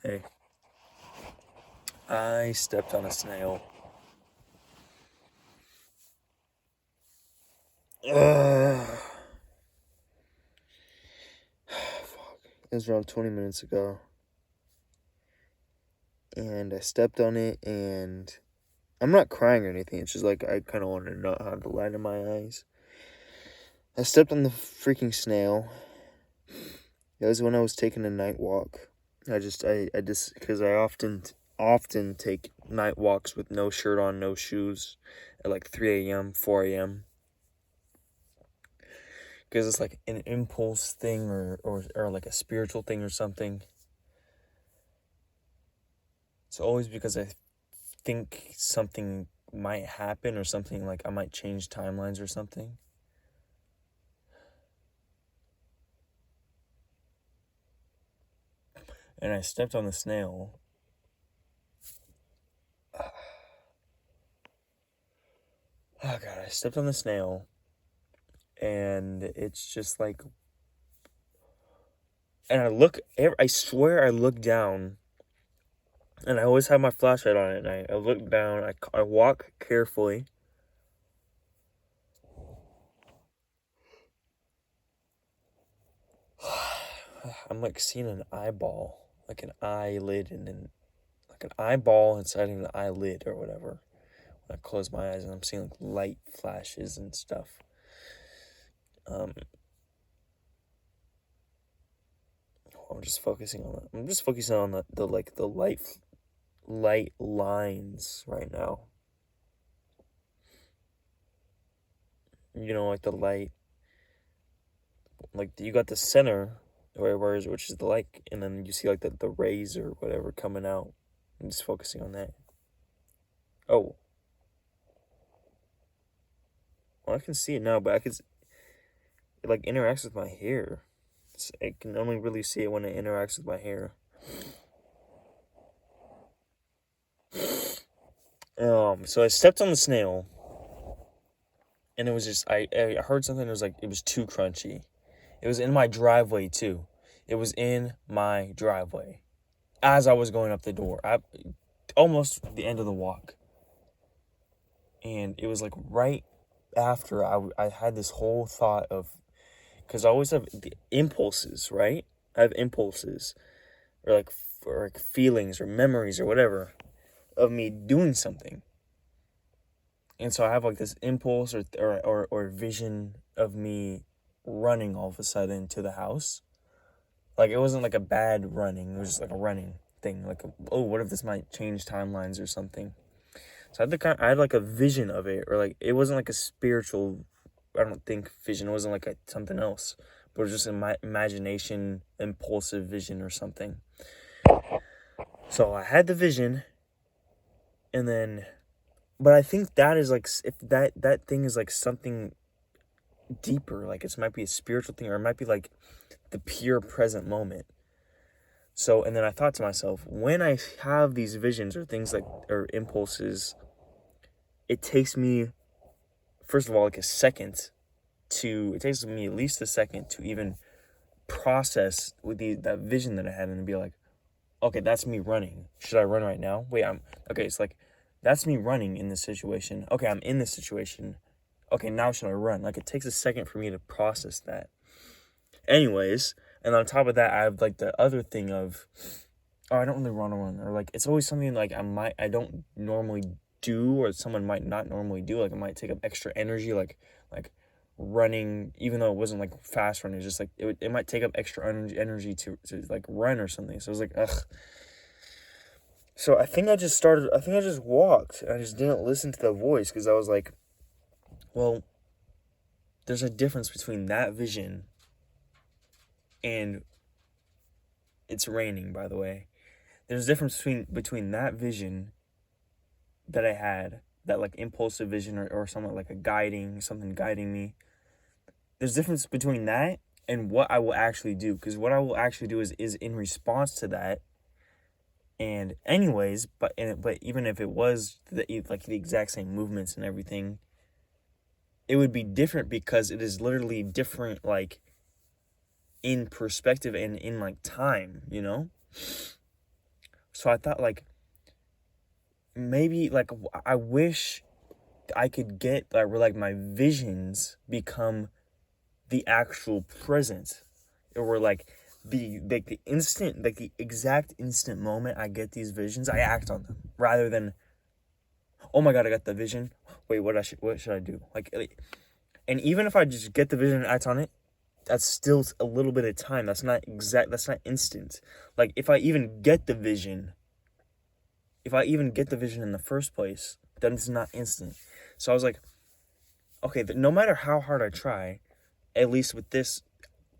Hey, I stepped on a snail. Fuck. It was around 20 minutes ago. And I stepped on it, and I'm not crying or anything. It's just like I kind of wanted to not have the light in my eyes. I stepped on the freaking snail. It was when I was taking a night walk. Because I often take night walks with no shirt on, no shoes, at like 3 a.m., 4 a.m. Because it's like an impulse thing or like a spiritual thing or something. It's always because I think something might happen or something, like I might change timelines or something. And I stepped on the snail. Oh God, I stepped on the snail. And it's just like, and I swear I look down, and I always have my flashlight on it, and I look down, I walk carefully. I'm like seeing an eyeball, like an eyelid, and then like an eyeball inside of an eyelid or whatever. When I close my eyes, and I'm seeing like light flashes and stuff. I'm just focusing on that. I'm just focusing on the light lines right now. You know, like the light, like you got the center, which is the light, and then you see like the rays or whatever coming out. I'm just focusing on that. Oh, well, I can see it now, but it like interacts with my hair. I can only really see it when it interacts with my hair. So I stepped on the snail, and it was just I heard something. It was too crunchy. It was in my driveway too. It was in my driveway as I was going up the door. Almost the end of the walk, and it was like right after I had this whole thought of, because I always have the impulses, right? I have impulses, or like feelings or memories or whatever of me doing something. And so I have like this impulse or vision of me running all of a sudden to the house. Like it wasn't like a bad running, it was just like a running thing. Like, oh, what if this might change timelines or something? So I had like a vision of it, or like it wasn't like a spiritual, I don't think, vision. It wasn't like something else, but it was just in my imagination, impulsive vision or something. So I had the vision, and then, but I think that is like, if that thing is like something deeper, like it might be a spiritual thing, or it might be like the pure present moment. So, and then I thought to myself, when I have these visions or things like, or impulses, it takes me, first of all, like it takes me at least a second to even process with that vision that I had, and be like, okay, that's me running. Should I run right now? Wait, okay, it's like, that's me running in this situation. Okay, I'm in this situation. Okay, now should I run? Like, it takes a second for me to process that. Anyways, and on top of that, I have like the other thing of, oh, I don't really want to run, or like it's always something like I don't normally do, or someone might not normally do. Like it might take up extra energy, like running, even though it wasn't like fast running. It's just like it might take up extra energy to like run or something. So I was like, ugh. So I think I just walked. I just didn't listen to the voice, because I was like, well, there's a difference between that vision and, it's raining, by the way. There's a difference between that vision that I had, that like impulsive vision, or something like something guiding me. There's a difference between that and what I will actually do, because what I will actually do is in response to that. And anyways, but even if it was the exact same movements and everything, it would be different, because it is literally different, like in perspective and in like time, you know? So I thought, like, maybe, like, I wish I could get, like, where, like, my visions become the actual present, or like the instant, like the exact instant moment I get these visions, I act on them, rather than, oh my god, I got the vision, wait, what should I do, like, and even if I just get the vision and act on it, that's still a little bit of time. That's not instant. Like, if I even get the vision in the first place, then it's not instant. So I was like, okay, no matter how hard I try, at least with this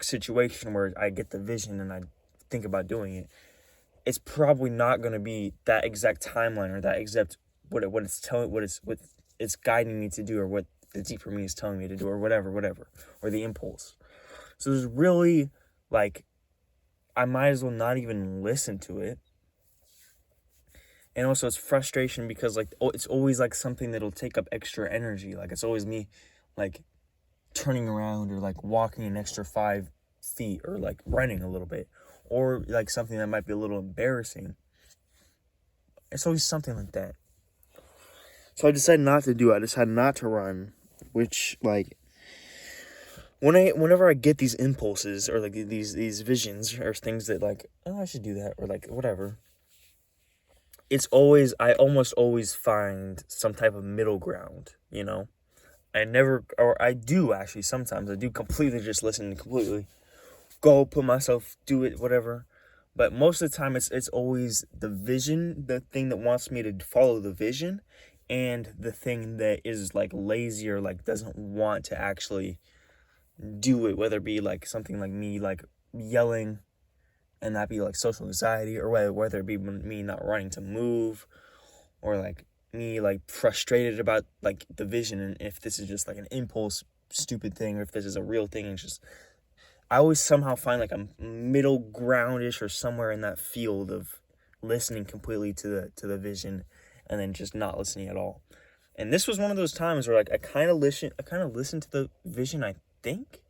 situation where I get the vision and I think about doing it, it's probably not going to be that exact timeline, or that exact what it's guiding me to do, or what the deeper me is telling me to do, or whatever, or the impulse. So there's really, like, I might as well not even listen to it. And also it's frustration because, like, it's always like something that'll take up extra energy. Like, it's always me, like, turning around, or like walking an extra 5 feet, or like running a little bit, or like something that might be a little embarrassing. It's always something like that. So I decided not to do it. I decided not to run, which, like, whenever I get these impulses, or like these visions, or things that, like, oh, I should do that, or like whatever, I almost always find some type of middle ground, you know? I do actually, sometimes I do completely just listen, completely go put myself, do it, whatever. But most of the time it's always the vision, the thing that wants me to follow the vision, and the thing that is, like, lazy, or like doesn't want to actually do it, whether it be like something like me, like, yelling, and that be like social anxiety, or whether it be me not wanting to move, or like me, like, frustrated about, like, the vision, and if this is just like an impulse stupid thing, or if this is a real thing. It's just, I always somehow find like a middle groundish, or somewhere in that field of listening completely to the vision, and then just not listening at all. And this was one of those times where, like, I kind of listened to the vision. I think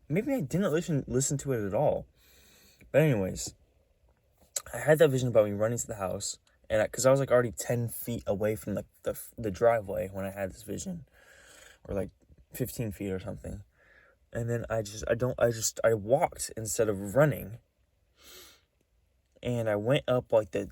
maybe I didn't listen to it at all. But anyways, I had that vision about me running to the house, and because I was like already 10 feet away from the driveway when I had this vision, or like 15 feet or something. And then I walked instead of running, and I went up like the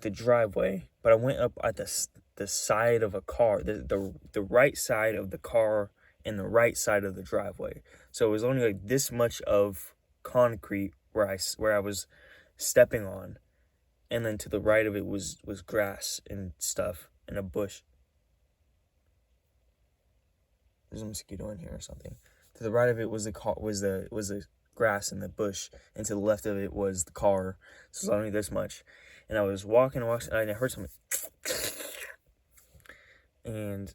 driveway, but I went up at the side of a car, the right side of the car, and the right side of the driveway. So it was only like this much of concrete where I was stepping on, and then to the right of it was grass and stuff, and a bush. There's a mosquito in here or something. To the right of it was the grass and the bush, and to the left of it was the car. So it was only this much. And I was walking, and I heard something, and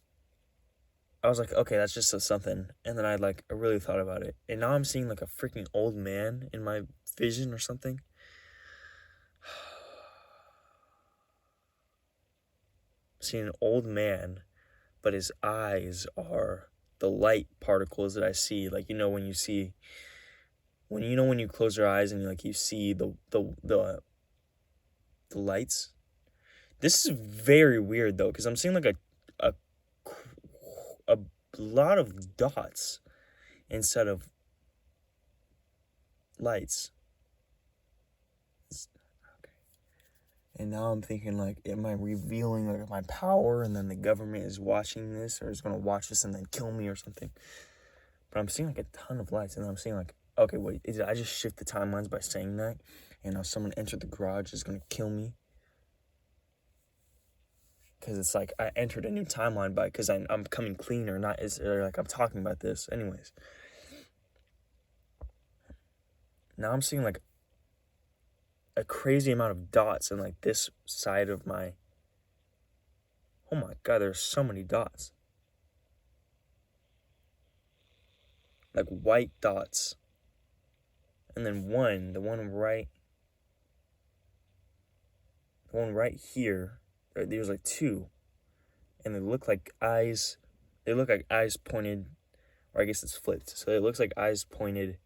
I was like, okay, that's just something. And then I really thought about it, and now I'm seeing like a freaking old man in my vision or something. Seeing an old man, but his eyes are the light particles that I see. Like, when you close your eyes and you see the lights. This is very weird though, because I'm seeing like a lot of dots instead of lights. Okay. And now I'm thinking, like, am I revealing like my power, and then the government is watching this, or is going to watch this and then kill me or something? But I'm seeing like a ton of lights, and I'm seeing like, okay, wait, did I just shift the timelines by saying that? And now someone entered the garage is going to kill me? Because it's like I entered a new timeline because I'm coming clean, or not, or like I'm talking about this. Anyways, now I'm seeing like a crazy amount of dots in like this side of my, oh my god, there's so many dots. Like white dots. And then the one right here, there's like two, and they look like eyes. They look like eyes pointed, or I guess it's flipped. So it looks like eyes pointed,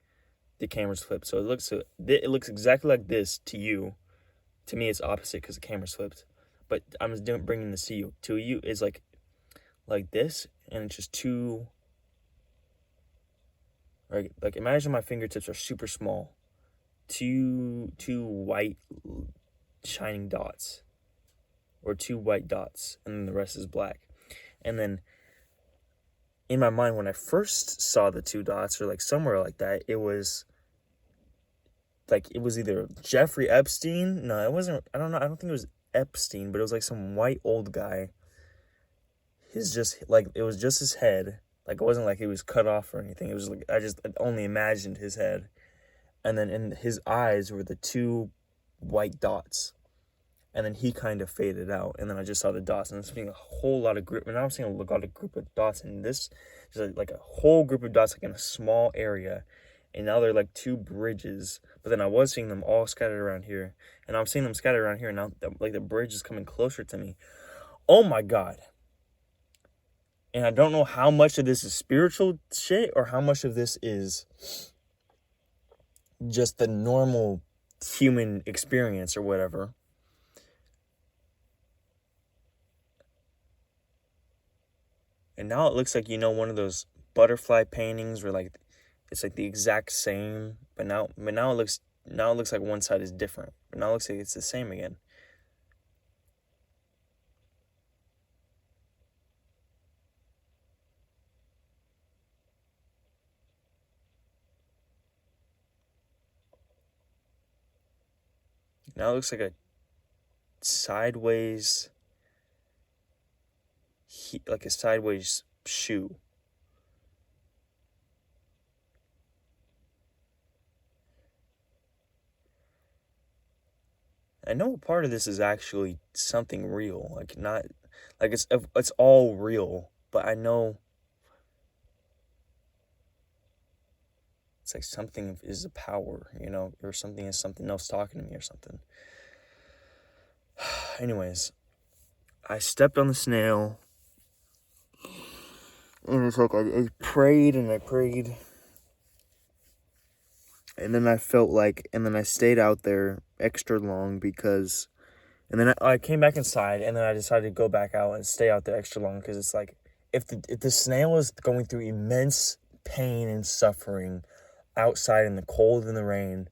the camera's flipped. So it looks exactly like this to you, To me, it's opposite because the camera's flipped. But I'm just bringing this to you. To you is like this, and it's just two. Like imagine my fingertips are super small, two white shining dots, or two white dots, and then the rest is black. And then in my mind, when I first saw the two dots, or like somewhere like that, it was either Jeffrey Epstein. No, it wasn't. I don't know. I don't think it was Epstein, but it was like some white old guy. It was just his head. Like, it wasn't like he was cut off or anything. It was like, I only imagined his head. And then in his eyes were the two white dots. And then he kind of faded out. And then I just saw the dots. And I was seeing a whole lot of group. And now I'm seeing a lot of group of dots. And this is like a whole group of dots, like in a small area. And now they're like two bridges. But then I was seeing them all scattered around here. And I'm seeing them scattered around here. And now like the bridge is coming closer to me. Oh my God. And I don't know how much of this is spiritual shit or how much of this is just the normal human experience or whatever. And now it looks like, one of those butterfly paintings where like it's like the exact same, but now it looks like one side is different. But now it looks like it's the same again. Now it looks like a sideways shoe. I know part of this is actually something real, like not, like it's all real, but I know it's like something is a power, or something is something else talking to me or something. Anyways, I stepped on the snail, and it's like I prayed and I prayed, and then I stayed out there extra long and then I came back inside, and then I decided to go back out and stay out there extra long because it's like if the snail is going through immense pain and suffering outside in the cold and the rain,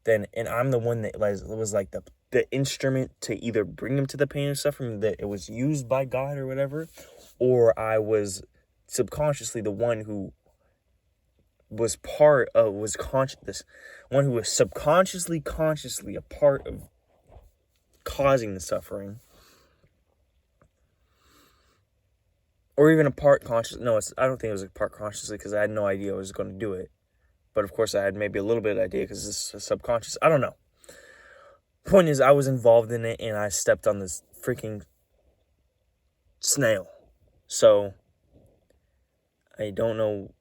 and I'm the one that was like the instrument to either bring him to the pain and suffering, that it was used by God or whatever, or I was subconsciously the one who was one who was subconsciously, consciously a part of causing the suffering. Or even a part conscious. No, I don't think it was a part consciously because I had no idea I was going to do it. But of course I had maybe a little bit of idea because it's subconscious. I don't know. Point is, I was involved in it and I stepped on this freaking snail. So I don't know,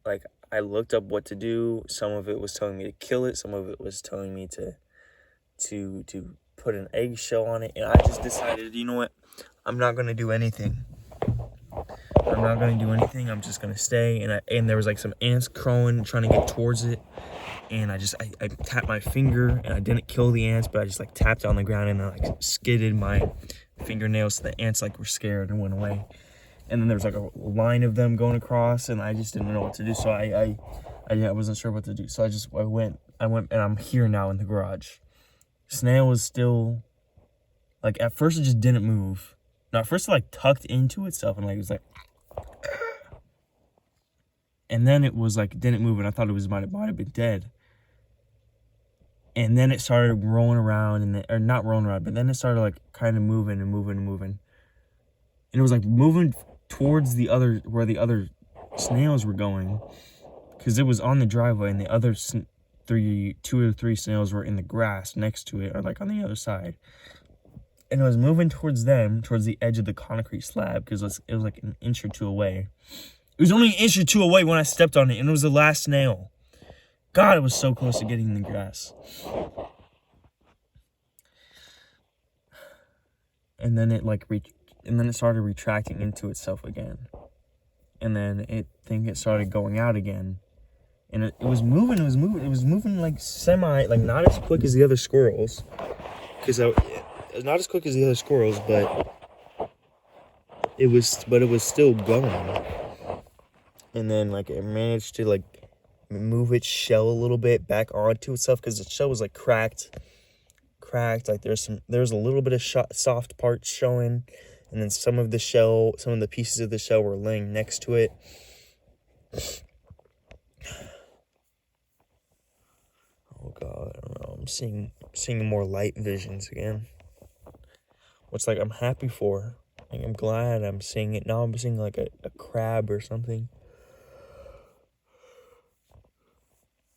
like, I looked up what to do. Some of it was telling me to kill it. Some of it was telling me to put an eggshell on it. And I just decided, you know what? I'm not going to do anything. I'm just going to stay. And there was like some ants crawling, trying to get towards it. And I tapped my finger, and I didn't kill the ants, but I just like tapped on the ground and I like skidded my fingernails so the ants like were scared and went away. And then there was like a line of them going across, and I just didn't know what to do. So I wasn't sure what to do. So I went, and I'm here now in the garage. Snail was still, like, at first it just didn't move. Now, at first it like tucked into itself and like it was like, and then it was like didn't move, and I thought it might have been dead. And then it started rolling around, or not rolling around, but then it started like kind of moving. And it was like moving towards where the other snails were going, because it was on the driveway, and the other two or three snails were in the grass next to it, or like on the other side. And it was moving towards them, towards the edge of the concrete slab, because it was like an inch or two away. It was only an inch or two away when I stepped on it, and it was the last snail. God, it was so close to getting in the grass. And then it started retracting into itself again. And then it started going out again. And it was moving like not as quick as the other squirrels. not as quick as the other squirrels, but it was still going. And then like it managed to like move its shell a little bit back onto itself because its shell was like cracked. Like there's a little bit of soft parts showing, and then some of the pieces of the shell were laying next to it. Oh God, I don't know. I'm seeing more light visions again, which like I'm happy for. Like, I'm glad I'm seeing it now. I'm seeing like a crab or something.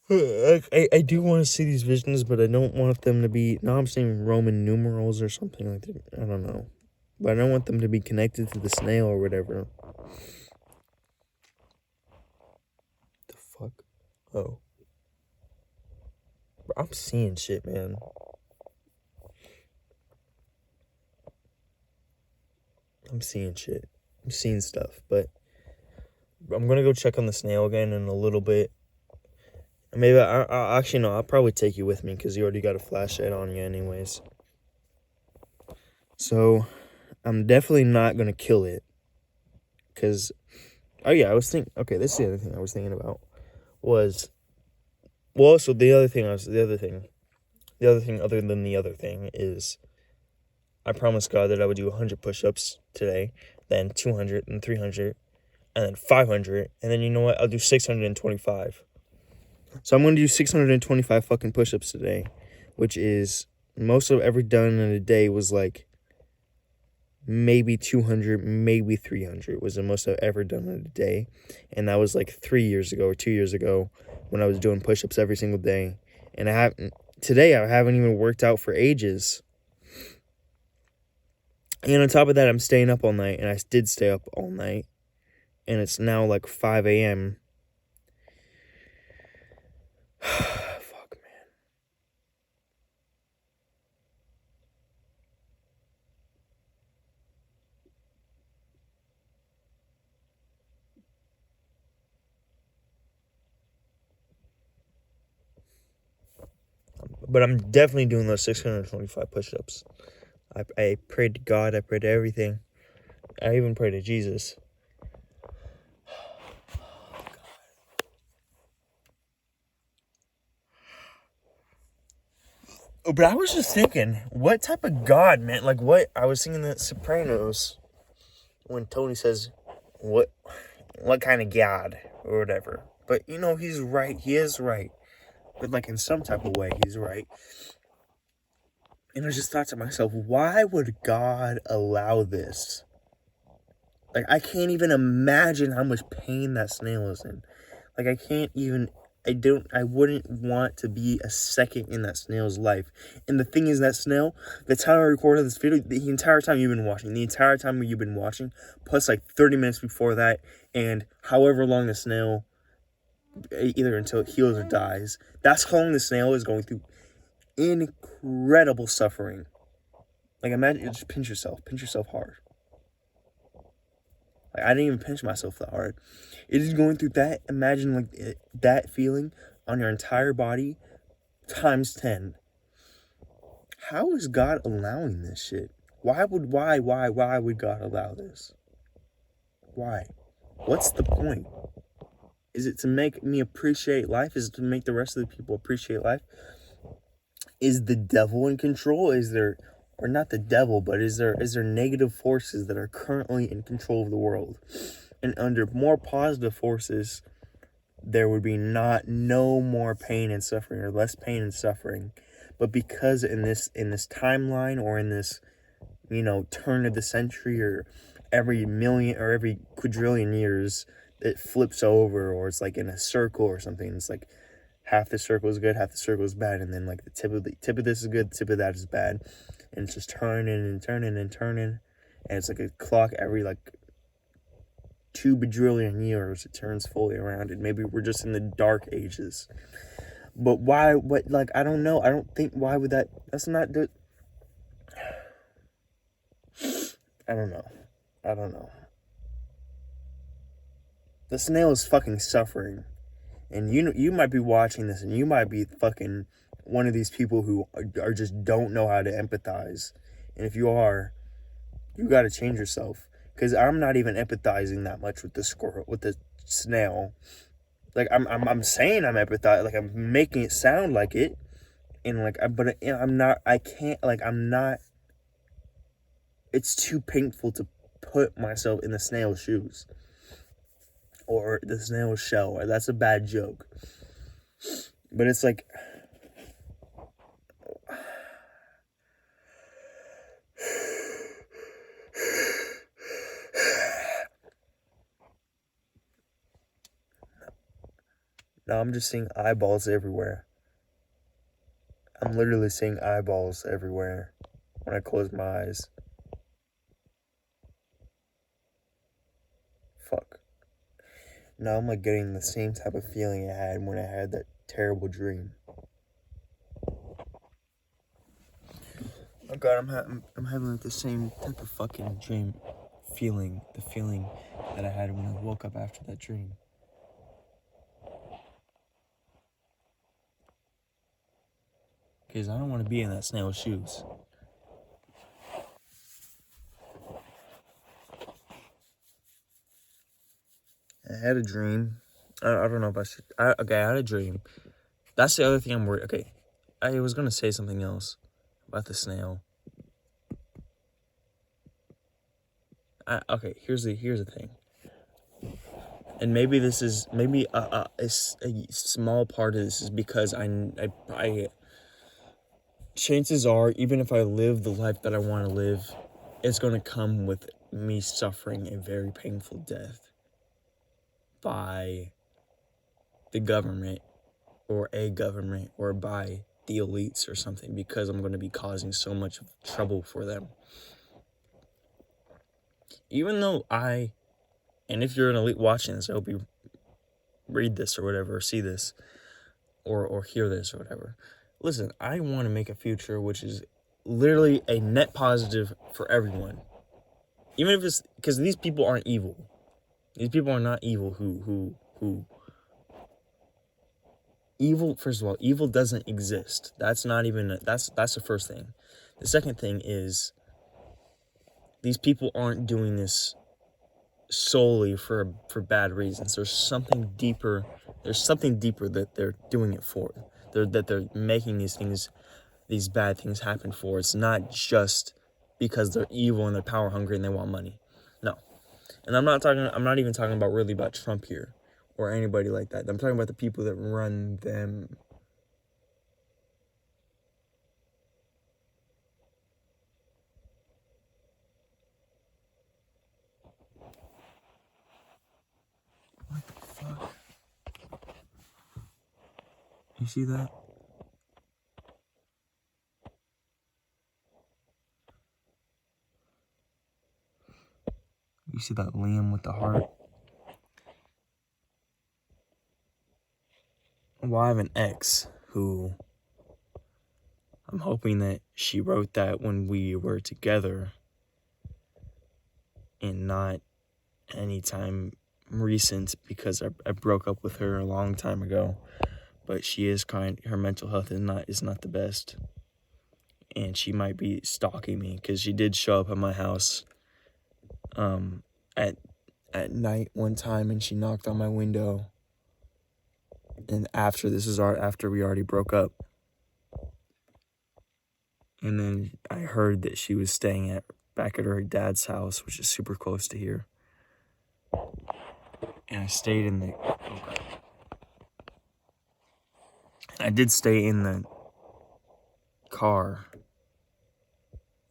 I do want to see these visions, but I don't want them to be. Now I'm seeing Roman numerals or something like that. I don't know, but I don't want them to be connected to the snail or whatever. The fuck? Oh. Bro, I'm seeing shit, man. I'm seeing shit. I'm seeing stuff, but I'm gonna go check on the snail again in a little bit. Maybe I actually no. I'll probably take you with me because you already got a flashlight on you, anyways. So, I'm definitely not gonna kill it. Cause, oh yeah, I was thinking. Okay, this is the other thing I was thinking about. So the other thing other than the other thing is, I promised God that I would do 100 push-ups today, then 200, and 300, and then 500, and then you know what? I'll do 625. So I'm going to do 625 fucking push-ups today, which is most I've ever done in a day was like maybe 200, maybe 300 was the most I've ever done in a day. And that was like 3 years ago or 2 years ago when I was doing push-ups every single day. And today I haven't even worked out for ages. And on top of that, I'm staying up all night, and I did stay up all night. And it's now like 5 a.m. Fuck, man. But I'm definitely doing those 625 push-ups. I prayed to God. I prayed to everything. I even prayed to Jesus. But I was just thinking, what type of God, man? Like, what? I was thinking that Sopranos, when Tony says, what kind of God, or whatever. But, you know, he's right. He is right. But, like, in some type of way, he's right. And I just thought to myself, why would God allow this? Like, I can't even imagine how much pain that snail is in. Like, I wouldn't want to be a second in that snail's life. And the thing is, that snail, the time I recorded this video, the entire time you've been watching, plus like 30 minutes before that, and however long the snail, either until it heals or dies, that's how long the snail is going through incredible suffering. Like, imagine, just pinch yourself hard. Like, I didn't even pinch myself that hard. It is going through that. Imagine like that feeling on your entire body times 10. How is God allowing this shit? Why would God allow this? Why? What's the point? Is it to make me appreciate life? Is it to make the rest of the people appreciate life? Is the devil in control? Or not the devil, but is there negative forces that are currently in control of the world? And under more positive forces, there would be no more pain and suffering, or less pain and suffering. But because in this timeline, or in this, you know, turn of the century, or every million or every quadrillion years, it flips over, or it's like in a circle or something. It's like half the circle is good, half the circle is bad, and then like the tip of this is good, the tip of that is bad. And it's just turning and turning and turning. And it's like a clock every like 2 bajillion years, it turns fully around. And maybe we're just in the dark ages. But why? What? Like, I don't know. I don't think. Why would that? That's not the. I don't know. The snail is fucking suffering, and you might be watching this, and you might be fucking one of these people who are just don't know how to empathize. And if you are, you got to change yourself. Because I'm not even empathizing that much with the snail. Like I'm saying I'm empathizing, like I'm making it sound like it, and like but I'm not. I can't. Like I'm not. It's too painful to put myself in the snail's shoes or the snail's shell. That's a bad joke. But it's like, now I'm just seeing eyeballs everywhere. I'm literally seeing eyeballs everywhere when I close my eyes. Fuck. Now I'm like getting the same type of feeling I had when I had that terrible dream. Oh God, I'm having like the same type of fucking dream feeling, the feeling that I had when I woke up after that dream. Because I don't want to be in that snail's shoes. I had a dream. I don't know if I should. I had a dream. That's the other thing I'm worried. Okay, I was gonna say something else about the snail. Okay, here's the thing. And maybe this is a small part of this is because I chances are, even if I live the life that I want to live, it's going to come with me suffering a very painful death by the government or by the elites or something, because I'm going to be causing so much trouble for them. Even though and if you're an elite watching this, I hope you read this or whatever, or see this, or hear this or whatever. Listen, I want to make a future which is literally a net positive for everyone. Even if it's, because these people aren't evil. These people are not evil who evil, first of all, evil doesn't exist. That's not even, that's the first thing. The second thing is, these people aren't doing this solely for bad reasons. There's something deeper that they're doing it for. That they're making these bad things happen for. It's not just because they're evil and they're power hungry and they want money. No. And I'm not even talking about really about Trump here or anybody like that. I'm talking about the people that run them. What the fuck? You see that? You see that Liam with the heart? Well, I have an ex who I'm hoping that she wrote that when we were together and not anytime recent, because I broke up with her a long time ago. But she is her mental health is not the best. And she might be stalking me, because she did show up at my house at night one time, and she knocked on my window. And after we already broke up. And then I heard that she was staying back at her dad's house, which is super close to here. And I stayed in the... I did stay in the car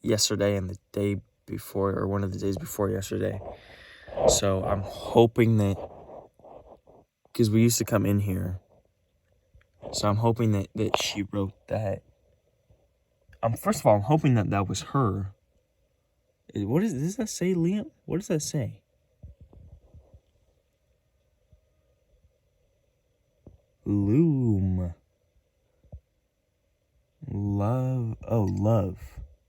yesterday and the day before, or one of the days before yesterday. So I'm hoping that... because we used to come in here. So I'm hoping that she wrote that. First of all, I'm hoping that was her. Does that say, Liam? What does that say? Loom. Love. Oh, love.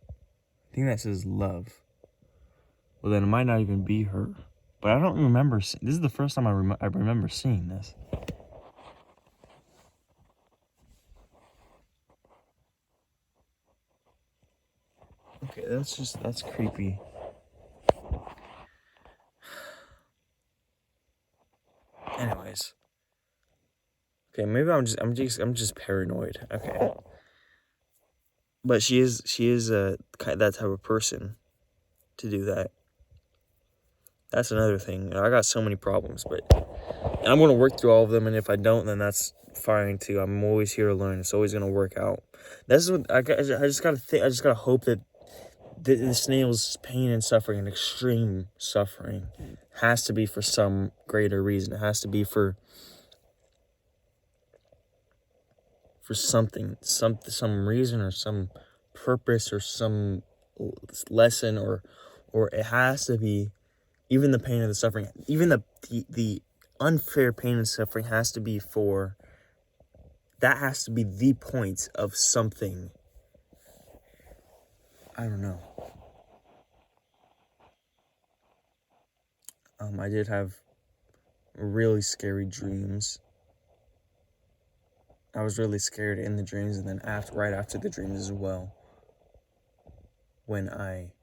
I think that says love. Well, then it might not even be her. But I don't remember. This is the first time I remember seeing this. Okay, that's creepy. Anyways. Okay, maybe I'm just paranoid. Okay. But she is that type of person to do that. That's another thing. I got so many problems, but I'm gonna work through all of them, and if I don't, then that's fine too. I'm always here to learn. It's always gonna work out. This is what I just gotta think. I just gotta hope that the snail's pain and suffering and extreme suffering has to be for some greater reason. It has to be for something, some reason or some purpose or some lesson, or it has to be, even the pain and the suffering, even the unfair pain and suffering has to be for, that has to be the point of something. I don't know. I did have really scary dreams. I was really scared in the dreams, and then right after the dreams as well, when I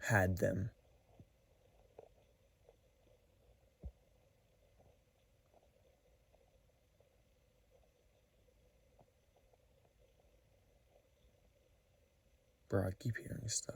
had them. Bro, I keep hearing stuff.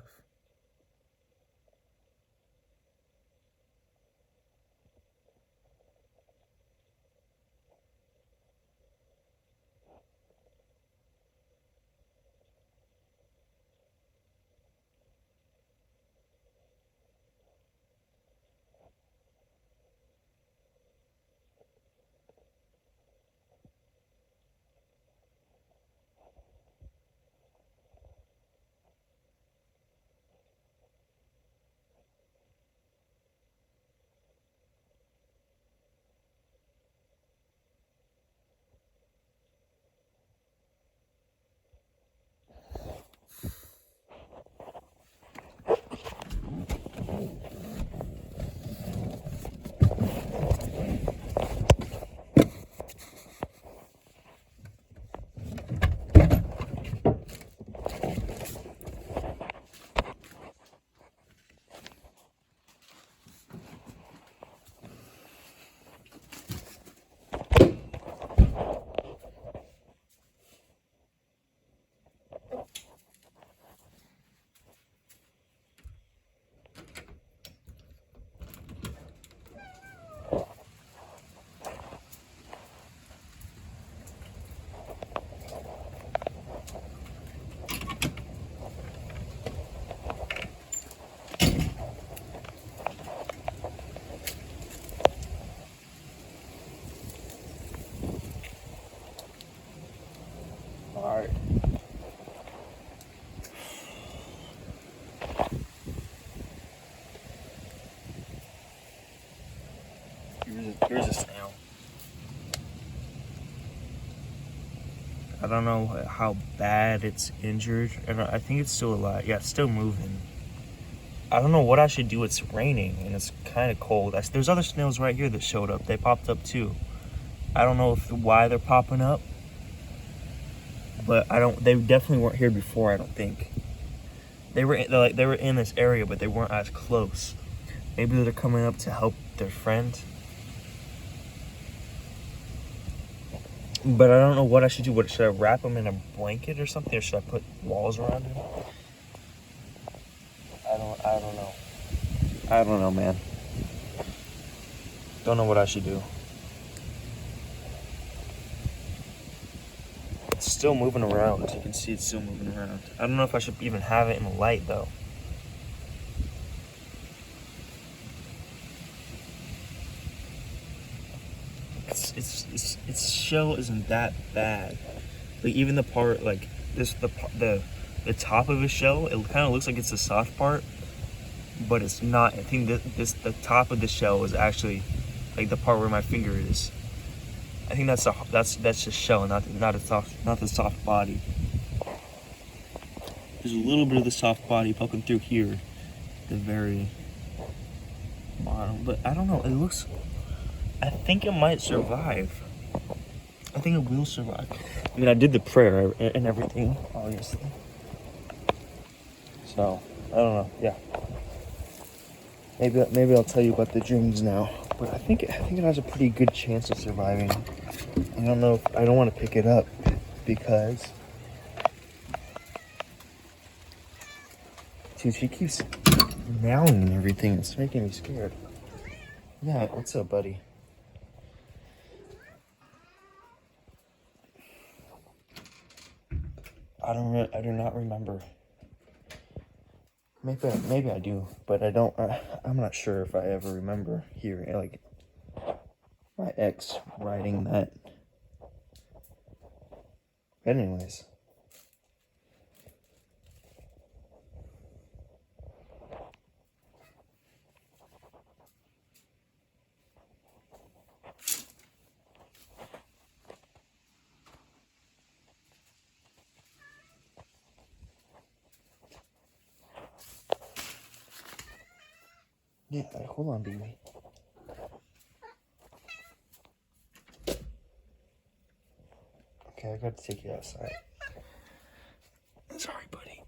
Alright. Here's a snail. I don't know how bad it's injured. I think it's still alive. Yeah, it's still moving. I don't know what I should do. It's raining and it's kind of cold. There's other snails right here that showed up. They popped up too. I don't know why they're popping up, but they definitely weren't here before. I don't think they were in this area, but they weren't as close. Maybe they're coming up to help their friend. But I don't know what I should do. Should I wrap them in a blanket or something, or should I put walls around them? I don't know. I don't know, man. Don't know what I should do. It's still moving around. You can see it's still moving around. I don't know if I should even have it in the light though. Its shell isn't that bad. Like even the part like this, the top of his shell, it kind of looks like it's the soft part, but it's not. I think the top of the shell is actually like the part where my finger is. I think that's just shell, not the soft body. There's a little bit of the soft body poking through here, the very bottom, but I don't know. It looks. I think it might survive. I think it will survive. I mean, I did the prayer and everything, obviously. So, I don't know. Yeah. Maybe I'll tell you about the dreams now. But I think it has a pretty good chance of surviving. I don't know. I don't want to pick it up because, dude, she keeps meowing and everything. It's making me scared. Yeah. What's up, buddy? I do not remember. Maybe I do, but I don't. I'm not sure if I ever remember hearing like my ex writing that. But anyways, yeah. Hold on, baby. Okay, I got to take you outside. Sorry, buddy.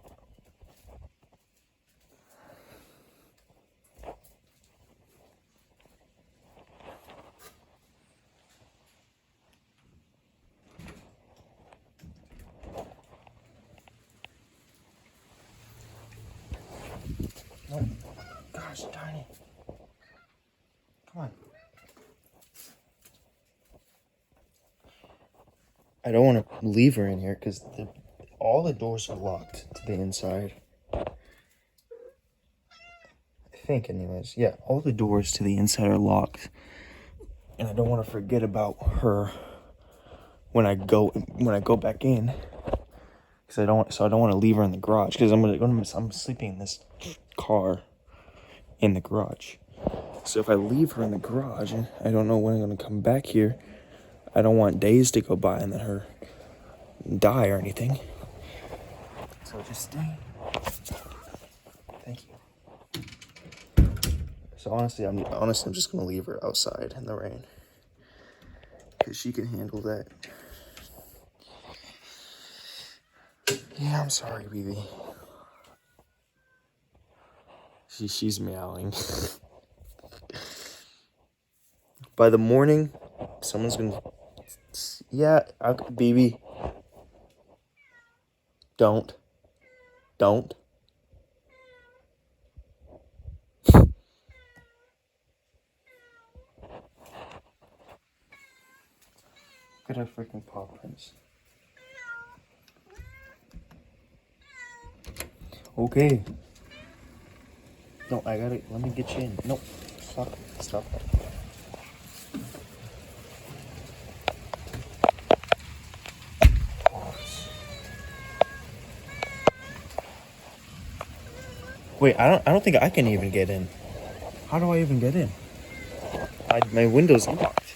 No. Gosh, darn it. Come on. I don't want to leave her in here because all the doors are locked to the inside. I think, anyways. Yeah, all the doors to the inside are locked, and I don't want to forget about her when I go back in. Because I don't want to leave her in the garage. Because I'm sleeping in this car in the garage. So if I leave her in the garage, I don't know when I'm gonna come back here. I don't want days to go by and then her die or anything. So just stay. Thank you. So honestly, I'm just gonna leave her outside in the rain because she can handle that. Yeah, I'm sorry, baby. She's meowing. By the morning, someone's gonna. Yeah, baby. Don't. Look at her freaking paw prints. Okay. No, I gotta. Let me get you in. No, stop. Wait, I don't think I can even get in. How do I even get in? My window's locked.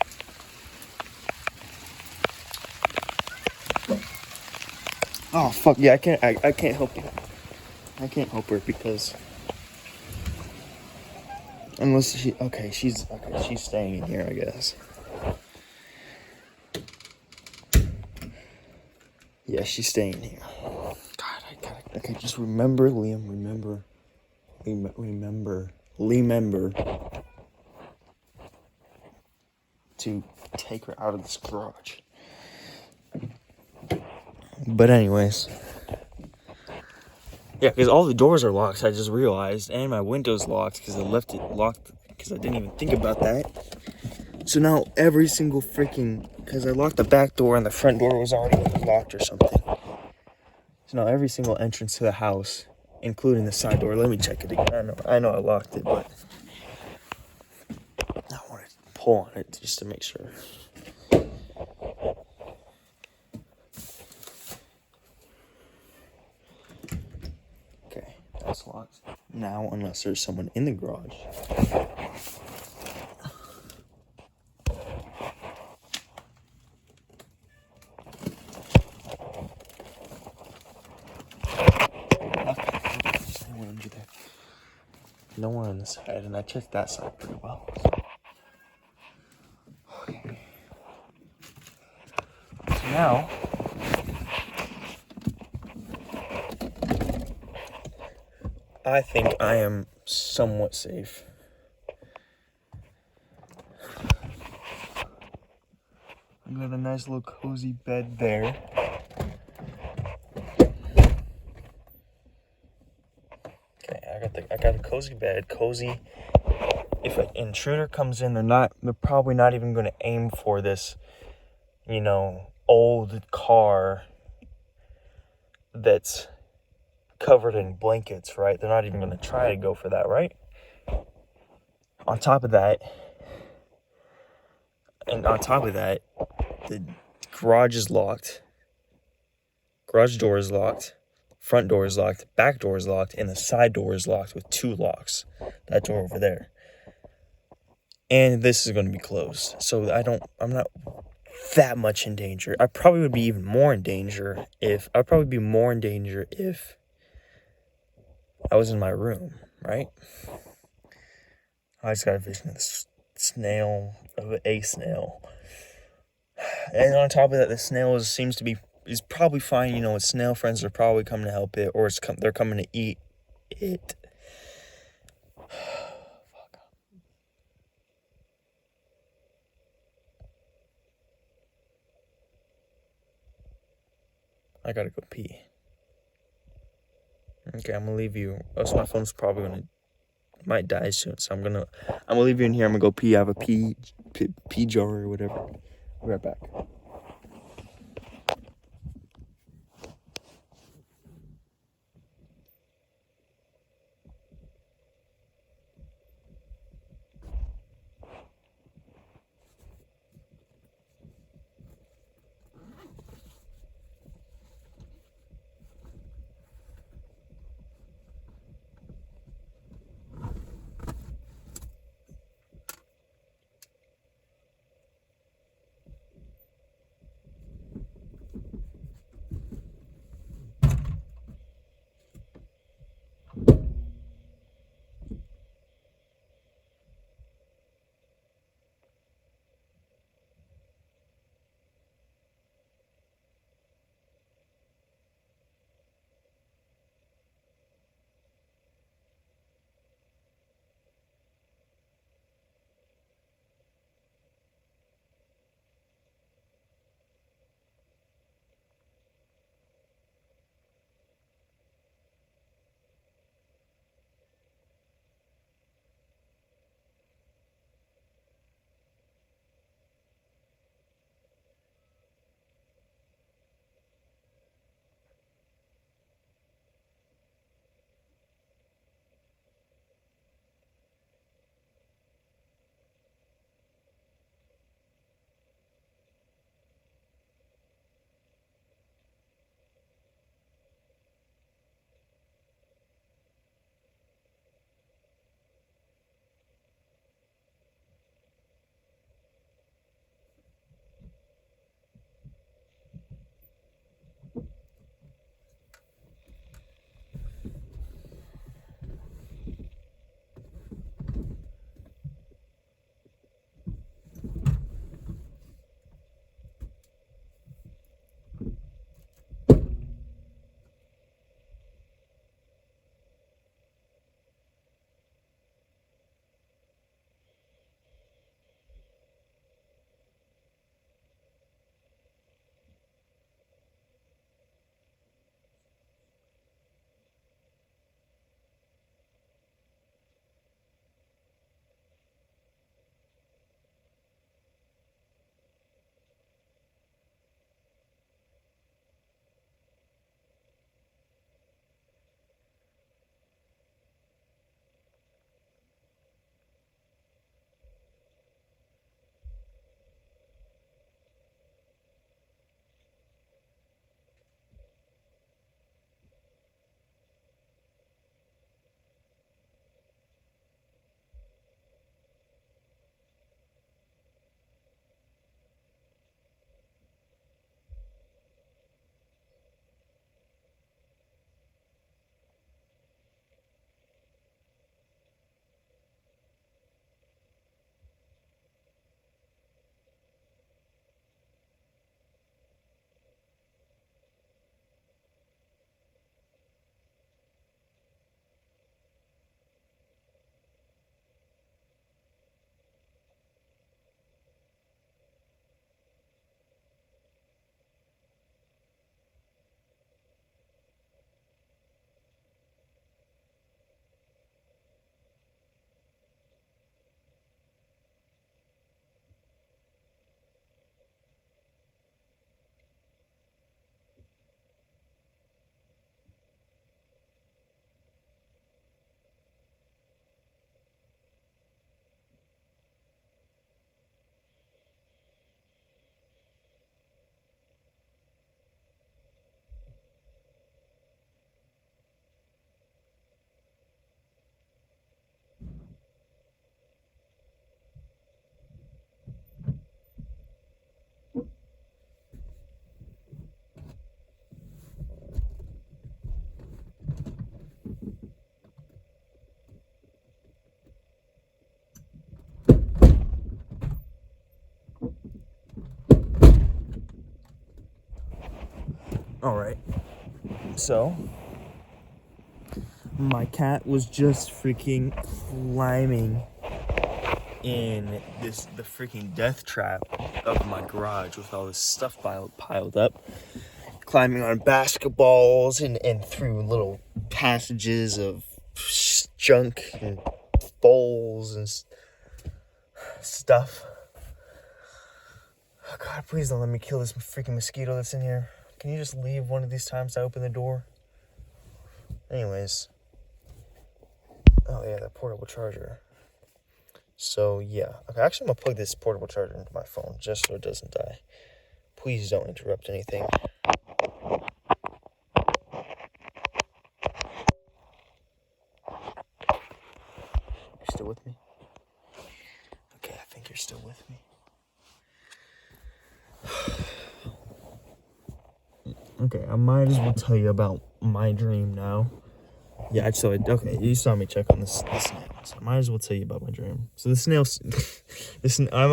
Oh fuck yeah! I can't help you. I can't help her because unless she's staying in here, I guess. Yeah, she's staying here. God, I gotta. Okay, just remember, Liam. Remember to take her out of this garage. But anyways, yeah, because all the doors are locked. I just realized, and my window's locked because I left it locked because I didn't even think about that. So now every single because I locked the back door and the front door was already locked or something. So now every single entrance to the house, including the side door. Let me check it again. I know I locked it, but I want to pull on it just to make sure. Okay, that's locked. Now, unless there's someone in the garage. No one on this side, and I checked that side pretty well. Okay. So now, I think I am somewhat safe. I got a nice little cozy bed there. Okay, I got a cozy bed, cozy. If an intruder comes in, they're probably not even going to aim for this, old car that's covered in blankets, right? They're not even going to try to go for that, right? On top of that, the garage is locked. Garage door is locked. Front door is locked. Back door is locked. And the side door is locked with 2 locks. That door over there. And this is going to be closed. So I'm not that much in danger. I probably would be even more in danger if I was in my room, right? I just got a vision of this snail, of a snail. And on top of that, the snail is probably fine. Its snail friends are probably coming to help it, or they're coming to eat it. Fuck. I gotta go pee. Okay, I'm gonna leave you. Else my phone's probably might die soon, so I'm gonna leave you in here. I'm gonna go pee. I have a pee jar or whatever. I'll be right back. Alright, so my cat was just freaking climbing in the freaking death trap of my garage with all this stuff piled up, climbing on basketballs and through little passages of junk and bowls and stuff. Oh God, please don't let me kill this freaking mosquito that's in here. Can you just leave one of these times I open the door? Anyways. Oh yeah, that portable charger. So yeah. Okay, actually I'm gonna plug this portable charger into my phone just so it doesn't die. Please don't interrupt anything. You're still with me? Okay, I think you're still with me. Okay, I might as well tell you about my dream now. Yeah, okay, you saw me check on the snail, so I might as well tell you about my dream. So the snail, listen, I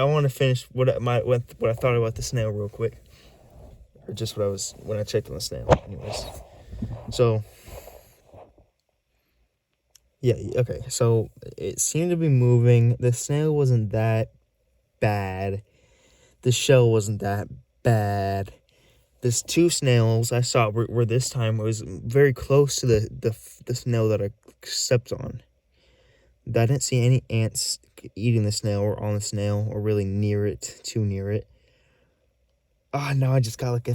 want to finish what I thought about the snail real quick, or just when I checked on the snail. Anyways, so yeah, okay, so it seemed to be moving. The snail wasn't that bad. The shell wasn't that bad. There's two snails I saw were this time was very close to the snail that I stepped on. I didn't see any ants eating the snail or on the snail or really near it, too near it. No, I just got like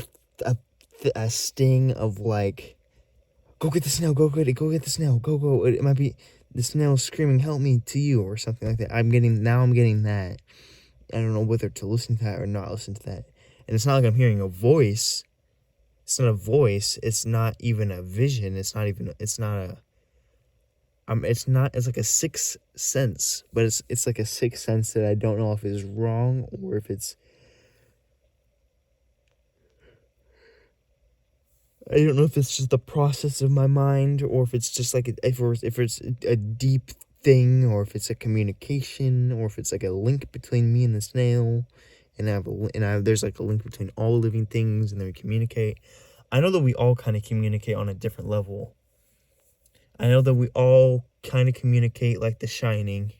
a sting of like, go get the snail, go get it, go get the snail, go. It might be the snail screaming, help me to you or something like that. I'm getting that. I don't know whether to listen to that or not listen to that. And it's not like I'm hearing a voice. It's not a voice. It's not even a vision. It's like a sixth sense, but it's like a sixth sense that I don't know if it's wrong or if it's, I don't know if it's just the process of my mind or if it's just like, if it's a deep thing or if it's a communication or if it's like a link between me and the snail. There's like a link between all living things and then we communicate. I know that we all kind of communicate on a different level. I know that we all kind of communicate like The Shining.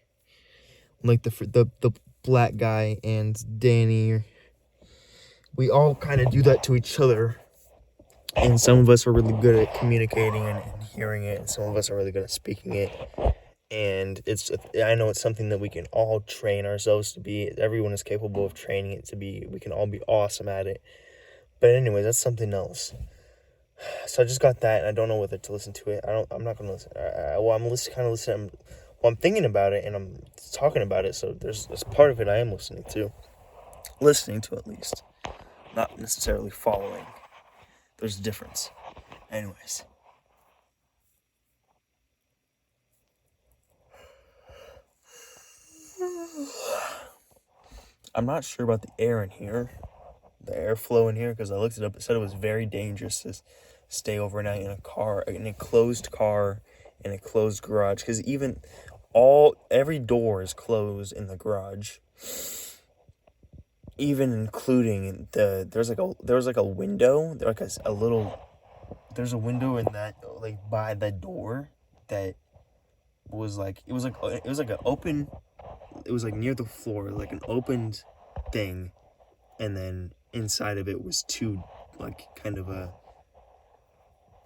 Like the black guy and Danny. We all kind of do that to each other. And some of us are really good at communicating and hearing it. And some of us are really good at speaking it. And I know it's something that we can all train ourselves to be. Everyone is capable of training it to be. We can all be awesome at it. But anyways, that's something else. So I just got that, and I don't know whether to listen to it. I'm not gonna listen. I'm thinking about it, and I'm talking about it. So there's part of it I am listening to at least, not necessarily following. There's a difference. Anyways. I'm not sure about the air in here, the airflow in here, because I looked it up. It said it was very dangerous to stay overnight in a closed car, in a closed garage, because every door is closed in the garage, even including there's like a window, there's a window in that, like by the door that was like, it was like an open. It was like near the floor, like an opened thing, and then inside of it was two, like kind of a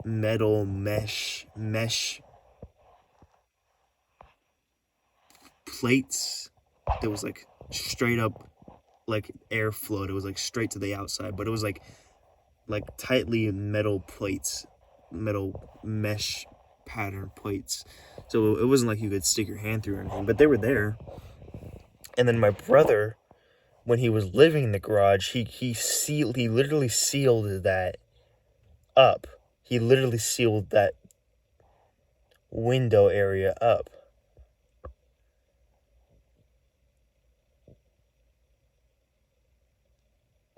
metal mesh plates that was like straight up like airflow. It was like straight to the outside, but it was like tightly metal plates, metal mesh pattern plates. So it wasn't like you could stick your hand through or anything, but they were there. And then my brother, when he was living in the garage, he literally sealed that up. He literally sealed that window area up.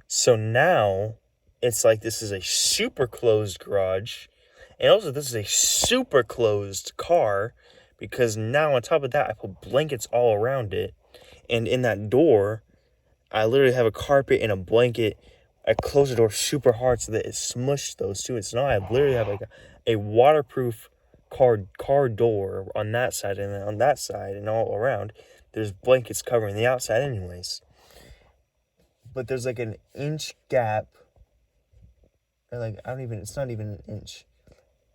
So now it's like this is a super closed garage, and also this is a super closed car, because now on top of that I put blankets all around it. And in that door, I literally have a carpet and a blanket I closed the door super hard so that it smushed those two. So now I literally have like a waterproof car door on that side, and then on that side and all around, there's blankets covering the outside anyways. But there's like an inch gap. Or like it's not even an inch.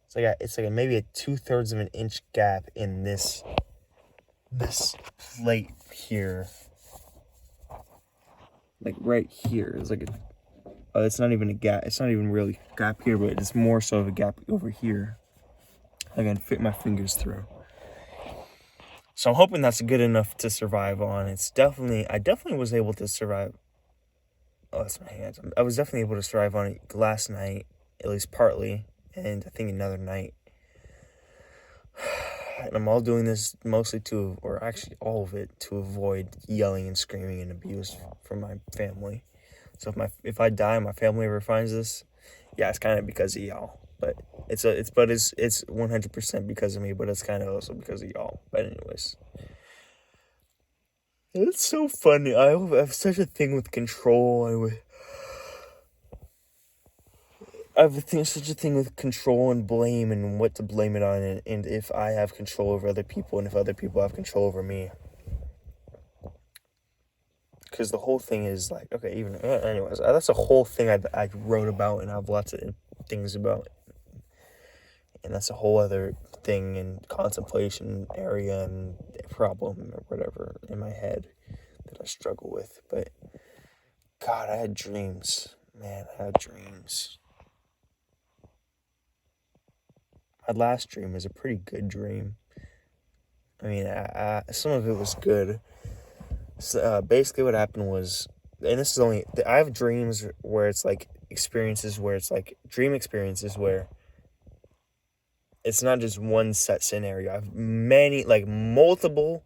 It's like maybe a 2/3 of an inch gap in this plate here. Like right here. It's like it's not even a gap. It's not even really a gap here, but it's more so of a gap over here. I can fit my fingers through. So I'm hoping that's good enough to survive on. I definitely was able to survive. Oh, that's my hands. I was definitely able to survive on it last night, at least partly, and I think another night. And I'm all doing this mostly or actually all of it, to avoid yelling and screaming and abuse from my family. So if I die and my family ever finds this, yeah, it's kind of because of y'all. But it's 100% because of me, but it's kind of also because of y'all. But anyways, it's so funny. I have such a thing with control. I have such a thing with control and blame and what to blame it on, and if I have control over other people and if other people have control over me. Because the whole thing is like, okay, anyways, that's a whole thing I wrote about and I have lots of things about. And that's a whole other thing and contemplation area and problem or whatever in my head that I struggle with. But God, I had dreams. Man, I had dreams. My last dream was a pretty good dream. I mean, some of it was good. So, basically what happened was, and this is only, I have dreams where it's like experiences where it's like dream experiences where it's not just one set scenario. I have many, like multiple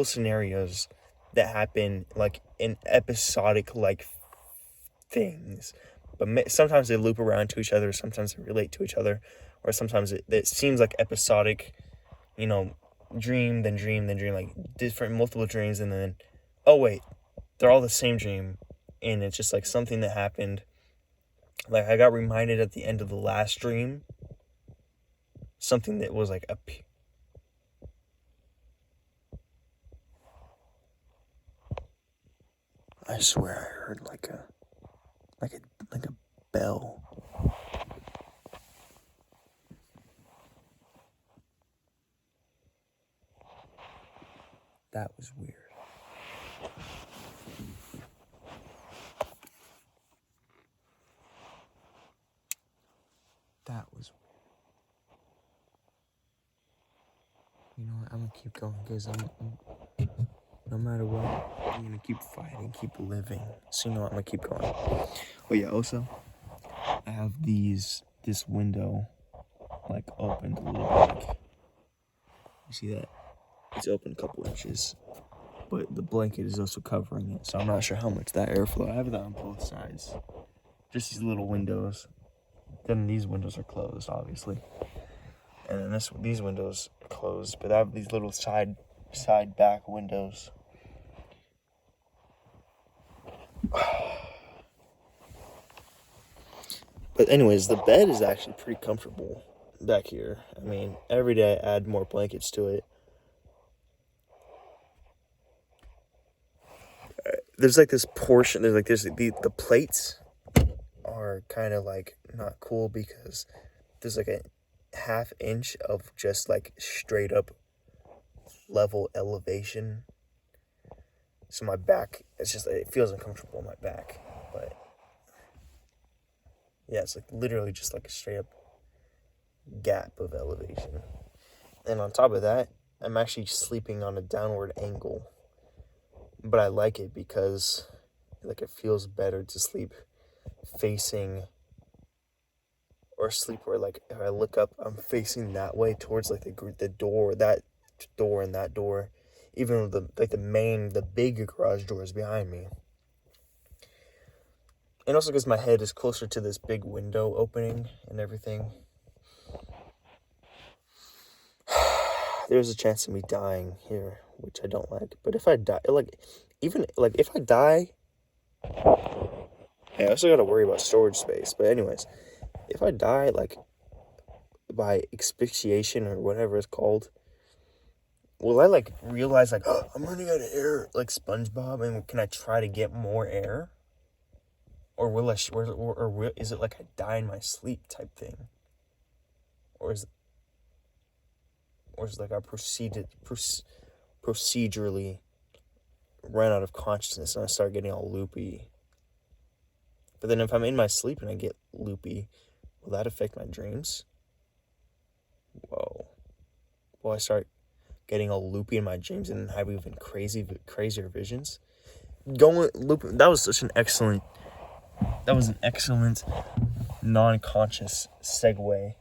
scenarios that happen like in episodic like things. But sometimes they loop around to each other, sometimes they relate to each other, or sometimes it seems like episodic, dream, then dream, then dream, like different multiple dreams, and then, oh wait, they're all the same dream, and it's just like something that happened. Like I got reminded at the end of the last dream, something that was like I swear I heard like a bell. That was weird. That was weird. You know what? I'm gonna keep going because no matter what, I'm gonna keep fighting, keep living. So you know what? I'm gonna keep going. Oh yeah. Also, I have this window like opened a little bit. You see that? It's open a couple inches, but the blanket is also covering it, so I'm not sure how much that airflow. I have that on both sides. Just these little windows. Then these windows are closed, obviously. And then these windows are closed, but I have these little side back windows. But anyways, the bed is actually pretty comfortable back here. I mean, every day I add more blankets to it. There's like this portion, there's the plates are kind of like not cool because there's like a half inch of just like straight up level elevation. So my back, it feels uncomfortable in my back. But yeah, it's like literally just like a straight up gap of elevation. And on top of that, I'm actually sleeping on a downward angle. But I like it because like it feels better to sleep facing, or sleep where like if I look up, I'm facing that way towards like the door, that door and that door, even though the big garage door is behind me. And also because my head is closer to this big window opening and everything. There's a chance of me dying here, which I don't like. But if I die, if I die, Hey, I also got to worry about storage space. But anyways, if I die, like, by asphyxiation or whatever it's called, will I, like, realize, like, oh, I'm running out of air, like SpongeBob, and can I try to get more air? Or will I, is it like I die in my sleep type thing? Or is it like I procedurally ran out of consciousness and I start getting all loopy? But then if I'm in my sleep and I get loopy, will that affect my dreams? Whoa. Will I start getting all loopy in my dreams and have even crazier visions? Loopy. That was an excellent non-conscious segue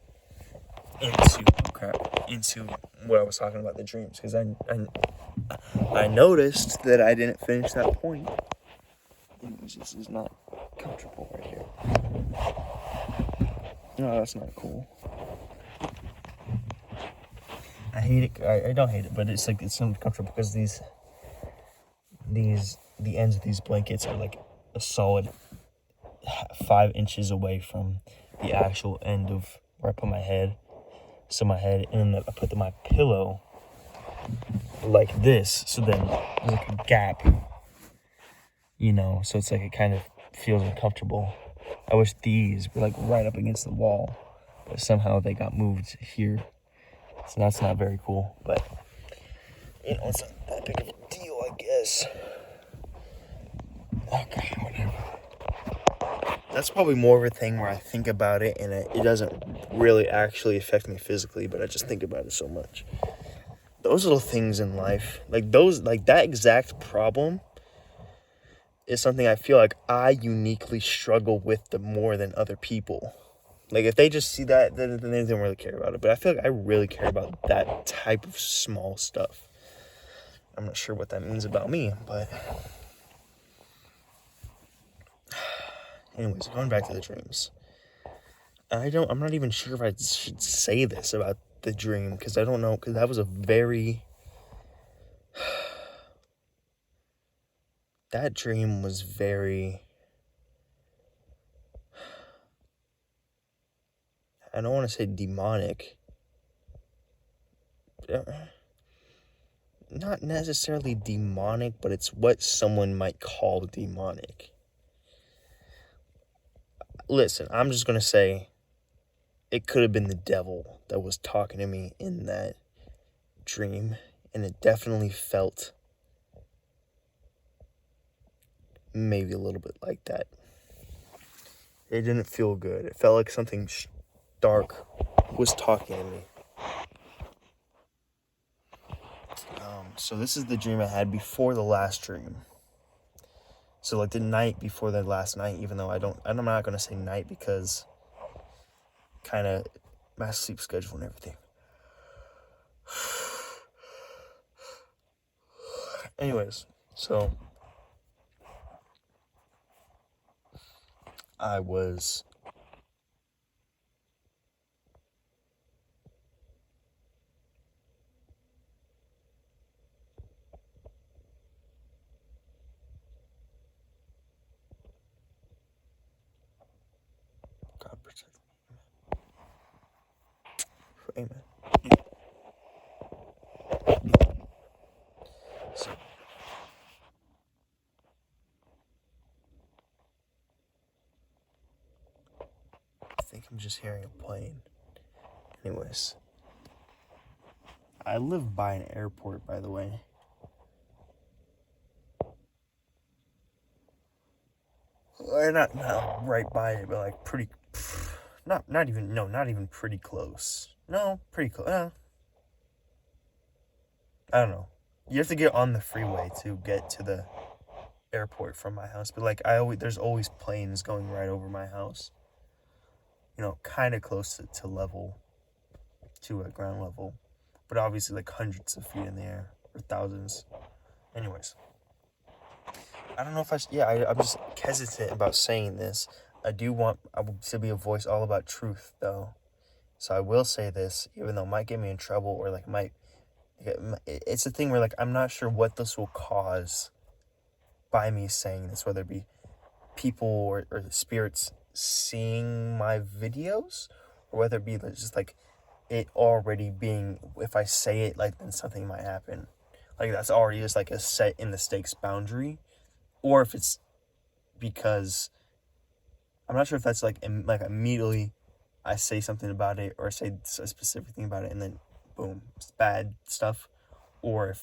into what I was talking about, the dreams, because I noticed that I didn't finish that point. This is not comfortable right here. No, that's not cool. I hate it. I don't hate it, but it's like it's uncomfortable because the ends of these blankets are like a solid 5 inches away from the actual end of where I put my head. So my head, and then I put my pillow like this, so then there's like a gap, so it's like it kind of feels uncomfortable. I wish these were like right up against the wall, but somehow they got moved here, so that's not very cool, but it's not that big of a deal, I guess. Okay, whatever. That's probably more of a thing where I think about it and it doesn't really actually affect me physically, but I just think about it so much. Those little things in life, like that exact problem is something I feel like I uniquely struggle with more than other people. Like, if they just see that, then they don't really care about it. But I feel like I really care about that type of small stuff. I'm not sure what that means about me, but anyways, going back to the dreams. I'm not even sure if I should say this about the dream, because I don't know, because that was that dream was very, I don't want to say demonic. Not necessarily demonic, but it's what someone might call demonic. Listen, I'm just going to say it could have been the devil that was talking to me in that dream, and it definitely felt maybe a little bit like that. It didn't feel good. It felt like something dark was talking to me. So this is the dream I had before the last dream. So like the night before the last night, even though I'm not going to say night because kind of my sleep schedule and everything. Anyways, so I was God protect me. Amen. So I think I'm just hearing a plane. Anyways, I live by an airport, by the way. Or not right by it, but like pretty, not even pretty close. No, pretty close. I don't know. You have to get on the freeway to get to the airport from my house, but like there's always planes going right over my house. Kind of close to ground level, but obviously like hundreds of feet in the air or thousands. Anyways, I don't know if I'm just hesitant about saying this. I will to be a voice all about truth, though. So I will say this, even though it might get me in trouble or like it's a thing where like I'm not sure what this will cause by me saying this, whether it be people or spirits seeing my videos, or whether it be just like it already being, if I say it, like, then something might happen. Like, that's already just like a set in the stakes boundary, or if it's because I'm not sure if that's like immediately I say something about it or say a specific thing about it and then boom, it's bad stuff, or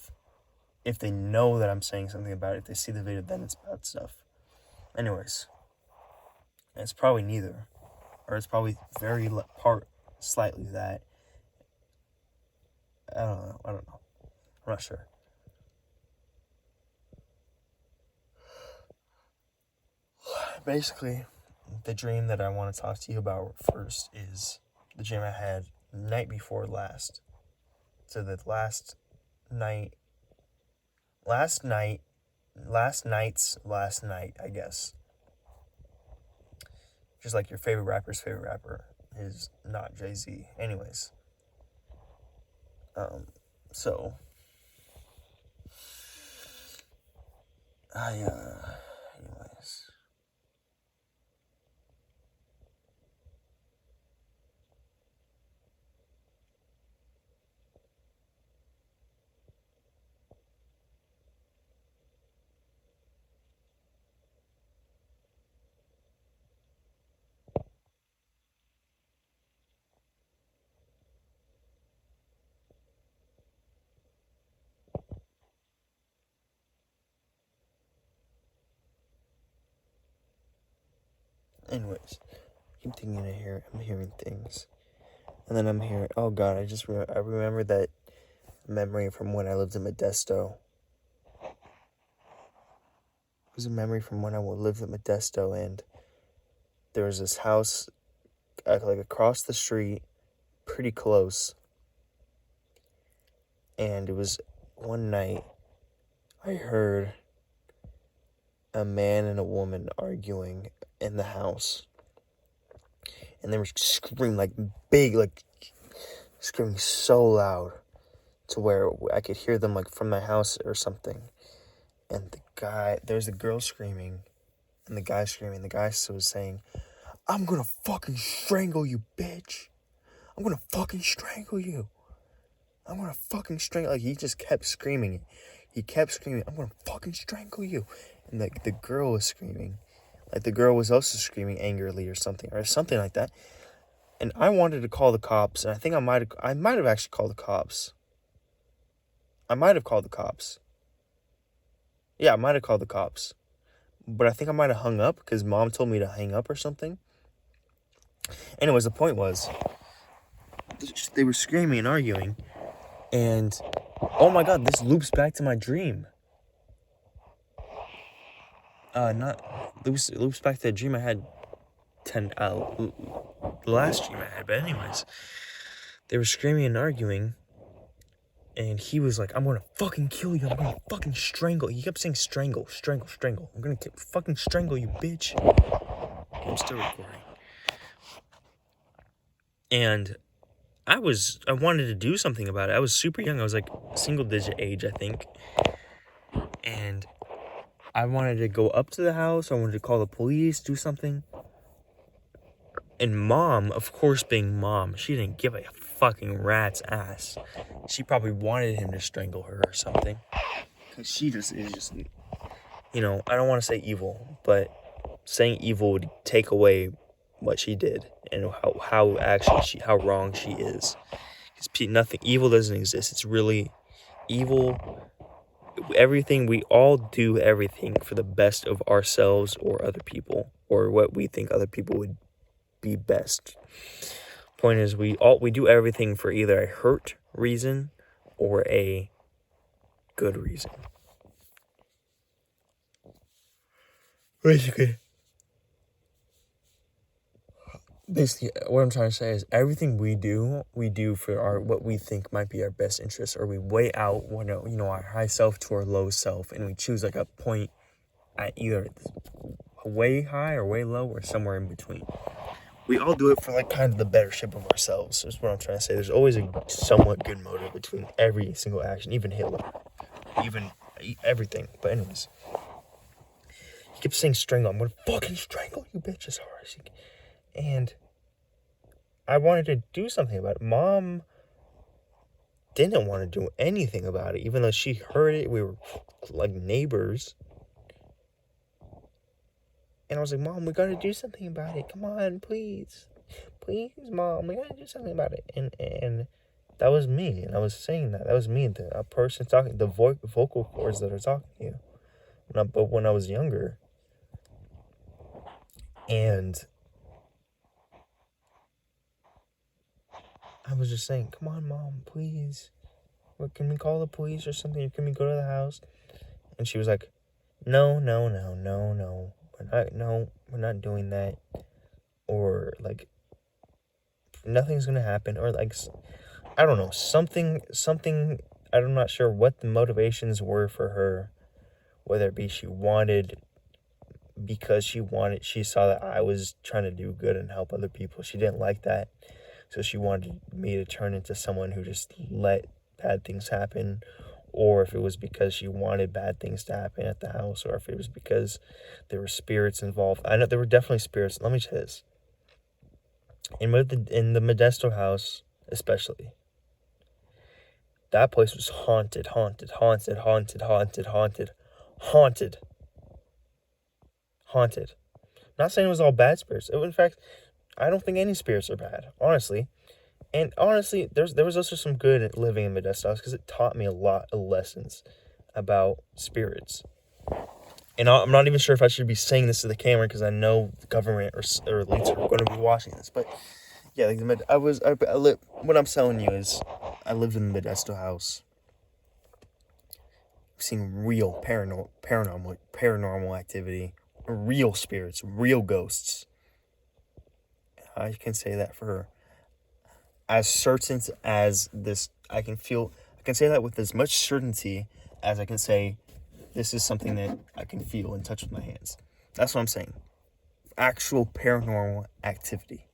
if they know that I'm saying something about it, if they see the video, then it's bad stuff. Anyways, it's probably neither, or it's probably slightly that. I don't know. I'm not sure. Basically, the dream that I want to talk to you about first is the dream I had night before last. So the last night, I guess. Just like your favorite rapper's favorite rapper is not Jay-Z. Anyways. So anyways. I keep thinking I'm hearing things. And then I'm hearing, oh God, I remember that memory from when I lived in Modesto. It was a memory from when I lived in Modesto, and there was this house like across the street, pretty close. And it was one night I heard a man and a woman arguing in the house. And they were screaming screaming so loud to where I could hear them like from my house or something. And there's a girl screaming and the guy screaming. The guy was saying, "I'm gonna fucking strangle you, bitch. I'm gonna fucking strangle you. I'm gonna fucking strangle." Like, he just kept screaming it. He kept screaming, "I'm gonna fucking strangle you." And the girl was screaming. Like, the girl was also screaming angrily or something like that. And I wanted to call the cops, and I think I might have actually called the cops. I might have called the cops. Yeah, I might have called the cops. But I think I might have hung up because Mom told me to hang up or something. Anyways, the point was, they were screaming and arguing, and oh my God, this loops back to my dream. Loops back to the dream I had the last dream I had. But anyways, they were screaming and arguing, and he was like, "I'm gonna fucking kill you. I'm gonna fucking strangle." He kept saying strangle. "I'm gonna fucking strangle you, bitch." I'm still recording. And I wanted to do something about it. I was super young. I was like single digit age, I think. And I wanted to go up to the house. I wanted to call the police, do something. And Mom, of course being Mom, she didn't give a fucking rat's ass. She probably wanted him to strangle her or something. Because she is just, I don't want to say evil, but saying evil would take away what she did and how wrong she is. Because nothing, evil doesn't exist. It's really evil. We all do everything for the best of ourselves or other people, or what we think other people would be best. Point is, we do everything for either a hurt reason or a good reason. Basically, what I'm trying to say is everything we do for what we think might be our best interest, or we weigh out our high self to our low self, and we choose like a point at either way high or way low or somewhere in between. We all do it for like kind of the bettership of ourselves. That's what I'm trying to say. There's always a somewhat good motive between every single action, even Hitler, even everything. But anyways, He kept saying strangle. I'm going to fucking strangle you, bitch, as hard as you can. And I wanted to do something about it. Mom didn't want to do anything about it, even though she heard it. We were like neighbors. And I was like, Mom, we gotta do something about it. Come on, please. Please, Mom, we gotta do something about it. And that was me. And I was saying that. That was me, a person talking, the vocal cords that are talking to you. But when I was younger. And I was just saying, come on, Mom, please. What, can we call the police or something? Can we go to the house? And she was like, no. We're not doing that. Or, like, nothing's gonna happen. Or, like, I don't know, something, I'm not sure what the motivations were for her. Whether it be she saw that I was trying to do good and help other people. She didn't like that. So she wanted me to turn into someone who just let bad things happen. Or if it was because she wanted bad things to happen at the house, or if it was because there were spirits involved. I know there were definitely spirits. Let me say this. In the Modesto house, especially, that place was haunted. Not saying it was all bad spirits. In fact, I don't think any spirits are bad, honestly. And honestly, there was also some good at living in Modesto House because it taught me a lot of lessons about spirits. And I'm not even sure if I should be saying this to the camera because I know the government or elites are going to be watching this. But yeah, like what I'm telling you is I lived in the Modesto House. I've seen real paranormal activity, real spirits, real ghosts. I can say that for as certain as this, I can say that with as much certainty as I can say this is something that I can feel and touch with my hands. That's what I'm saying. Actual paranormal activity.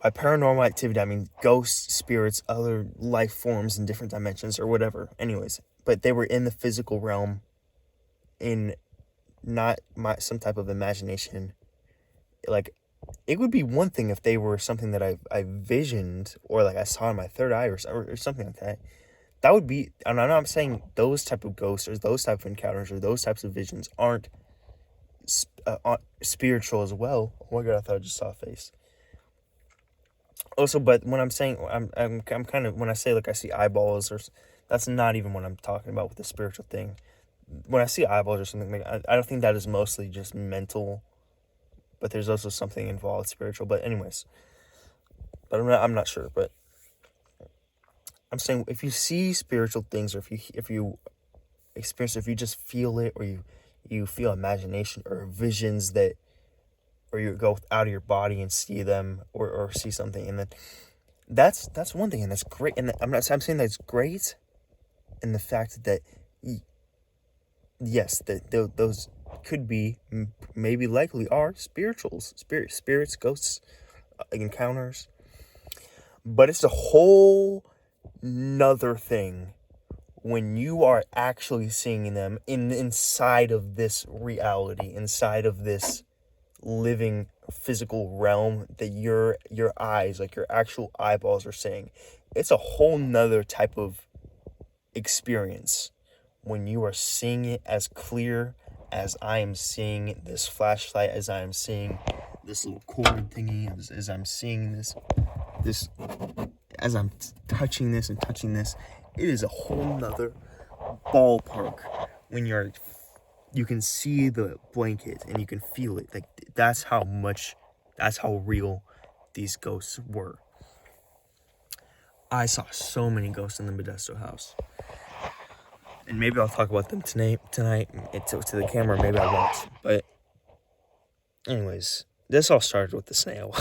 By paranormal activity, I mean ghosts, spirits, other life forms in different dimensions or whatever. Anyways, but they were in the physical realm, in not some type of imagination. Like, it would be one thing if they were something that I visioned or like I saw in my third eye or something like that. That would be, and I'm not saying those type of ghosts or those type of encounters or those types of visions aren't spiritual as well. Oh my God, I thought I just saw a face. Also, but when I'm saying, I'm kind of, when I say like I see eyeballs, or that's not even what I'm talking about with the spiritual thing. When I see eyeballs or something, like I don't think that is mostly just mental, but there's also something involved spiritual. But anyways, but I'm not sure. But I'm saying if you see spiritual things, or if you experience, if you just feel it, or you feel imagination or visions that, or you go out of your body and see them, or see something, and then that's one thing, and that's great. And I'm saying that's great, in the fact that yes, that those could be, maybe likely are spirits, ghosts, encounters. But it's a whole nother thing when you are actually seeing them inside of this reality, inside of this living physical realm that your eyes, like your actual eyeballs, are seeing. It's a whole nother type of experience when you are seeing it as clear as I am seeing this flashlight, as I am seeing this little cord thingy, as I'm seeing this, as I'm touching this and touching this. It is a whole nother ballpark when you can see the blanket and you can feel it. Like, that's how real these ghosts were. I saw so many ghosts in the Modesto house. And maybe I'll talk about them tonight to the camera, maybe I won't. But anyways, this all started with the snail.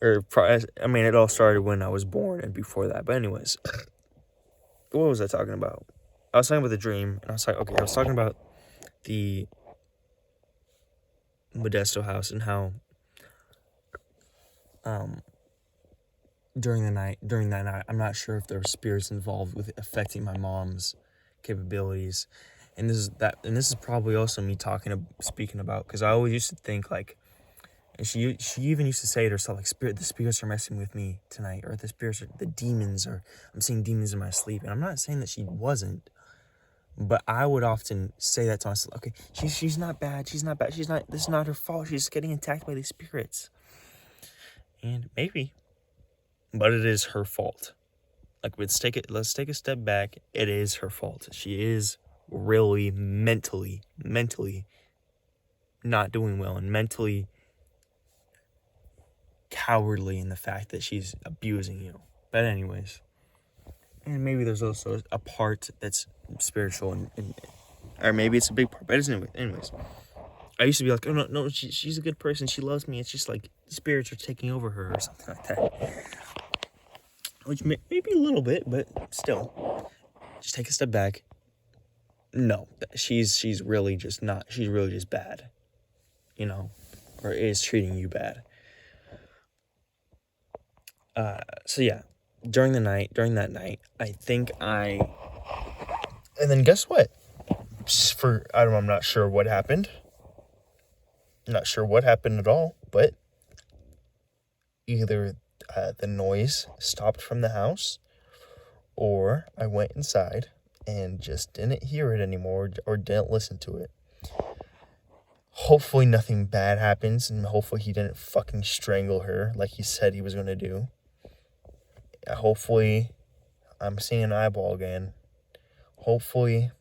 It all started when I was born and before that. But anyways, what was I talking about? I was talking about the dream, and I was talking about the Modesto house and how during that night, I'm not sure if there were spirits involved with affecting my mom's capabilities. And this is probably also me speaking about, because I always used to think like, and she even used to say it herself, like, the spirits are messing with me tonight, or the demons, or I'm seeing demons in my sleep. And I'm not saying that she wasn't, but I would often say that to myself. Okay, she's not bad. She's not bad. This is not her fault. She's getting attacked by these spirits. And maybe, but it is her fault. Like, let's take a step back. It is her fault. She is really mentally not doing well, and mentally cowardly in the fact that she's abusing you. But anyways, and maybe there's also a part that's spiritual, and or maybe it's a big part. But anyways, I used to be like, oh no, she's a good person. She loves me. It's just like spirits are taking over her or something like that. Which maybe a little bit, but still, just take a step back. No, she's really just not. She's really just bad, or is treating you bad. So yeah, during that night, and then guess what? I'm not sure what happened. Not sure what happened at all, but either the noise stopped from the house, or I went inside and just didn't hear it anymore, or didn't listen to it. Hopefully nothing bad happens, and hopefully he didn't fucking strangle her like he said he was going to do. Hopefully I'm seeing an eyeball again. Hopefully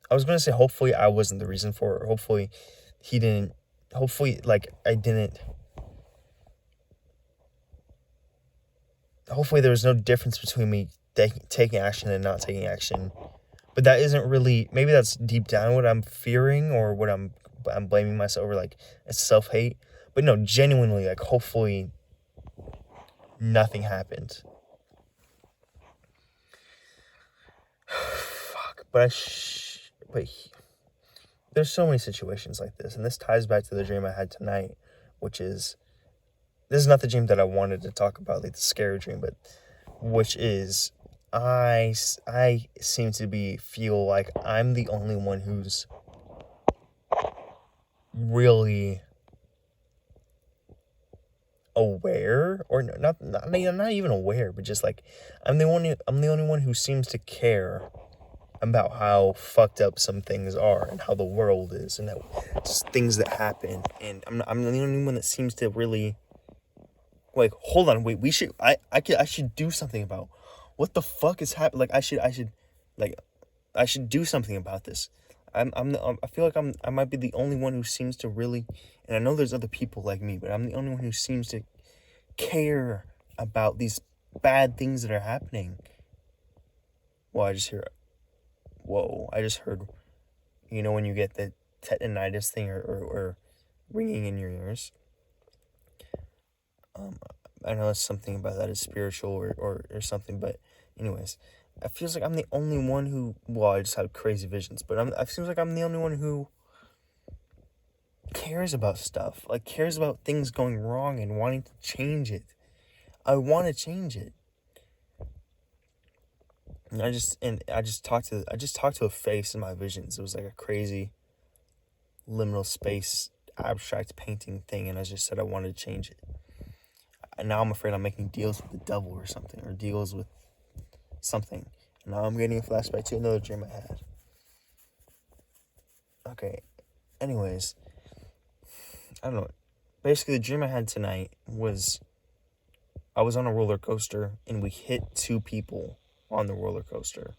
I was going to say hopefully I wasn't the reason for it. Hopefully he didn't, hopefully there was no difference between me taking action and not taking action. But that isn't really, maybe that's deep down what I'm fearing, or what I'm blaming myself over, like, it's self-hate. But no, genuinely, like, hopefully nothing happened. Fuck, but there's so many situations like this, and this ties back to the dream I had tonight, which is, this is not the dream that I wanted to talk about, like the scary dream, but which is, I seem to feel like I'm the only one who's really aware, or not even aware, but just like I'm the only one who seems to care about how fucked up some things are, and how the world is, and that just things that happen, and I'm the only one that seems to really, like, hold on, wait, I should do something about what the fuck is happening. Like, I should do something about this. I feel like I might be the only one who seems to really, and I know there's other people like me, but I'm the only one who seems to care about these bad things that are happening. Well, I just heard, when you get the tetanitis thing, or ringing in your ears. I know it's something about that is spiritual, or something, but anyways, it feels like I'm the only one who, well, I just had crazy visions, but it seems like I'm the only one who cares about stuff, like cares about things going wrong and wanting to change it. I want to change it. And I just talked to a face in my visions. It was like a crazy liminal space abstract painting thing, and I just said I wanted to change it. And now I'm afraid I'm making deals with the devil or something, or deals with something. And now I'm getting a flashback to another dream I had. Okay, anyways, I don't know. Basically, the dream I had tonight was I was on a roller coaster, and we hit 2 people on the roller coaster.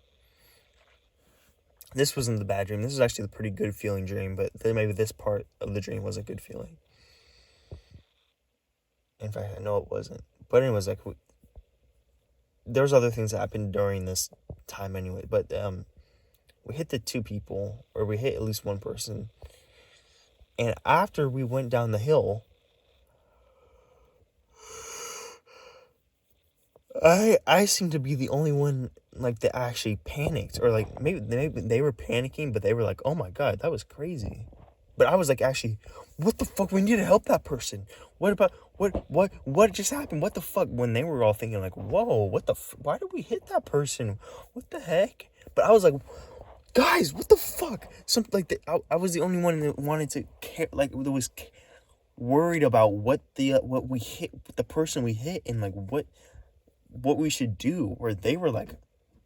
This wasn't the bad dream. This was actually the pretty good feeling dream, but then maybe this part of the dream was a good feeling. In fact, I know it wasn't. But anyways, like, there's other things that happened during this time anyway. But we hit the 2 people, or we hit at least one person. And after we went down the hill, I seem to be the only one, like, that actually panicked, or like maybe they were panicking, but they were like, "Oh my God, that was crazy." But I was like, actually, what the fuck? We need to help that person. What about, what just happened? What the fuck? When they were all thinking like, whoa, why did we hit that person? What the heck? But I was like, guys, what the fuck? Something like that. I was the only one that wanted to care, like, that was worried about what we hit, the person we hit, and like what we should do. Where they were like,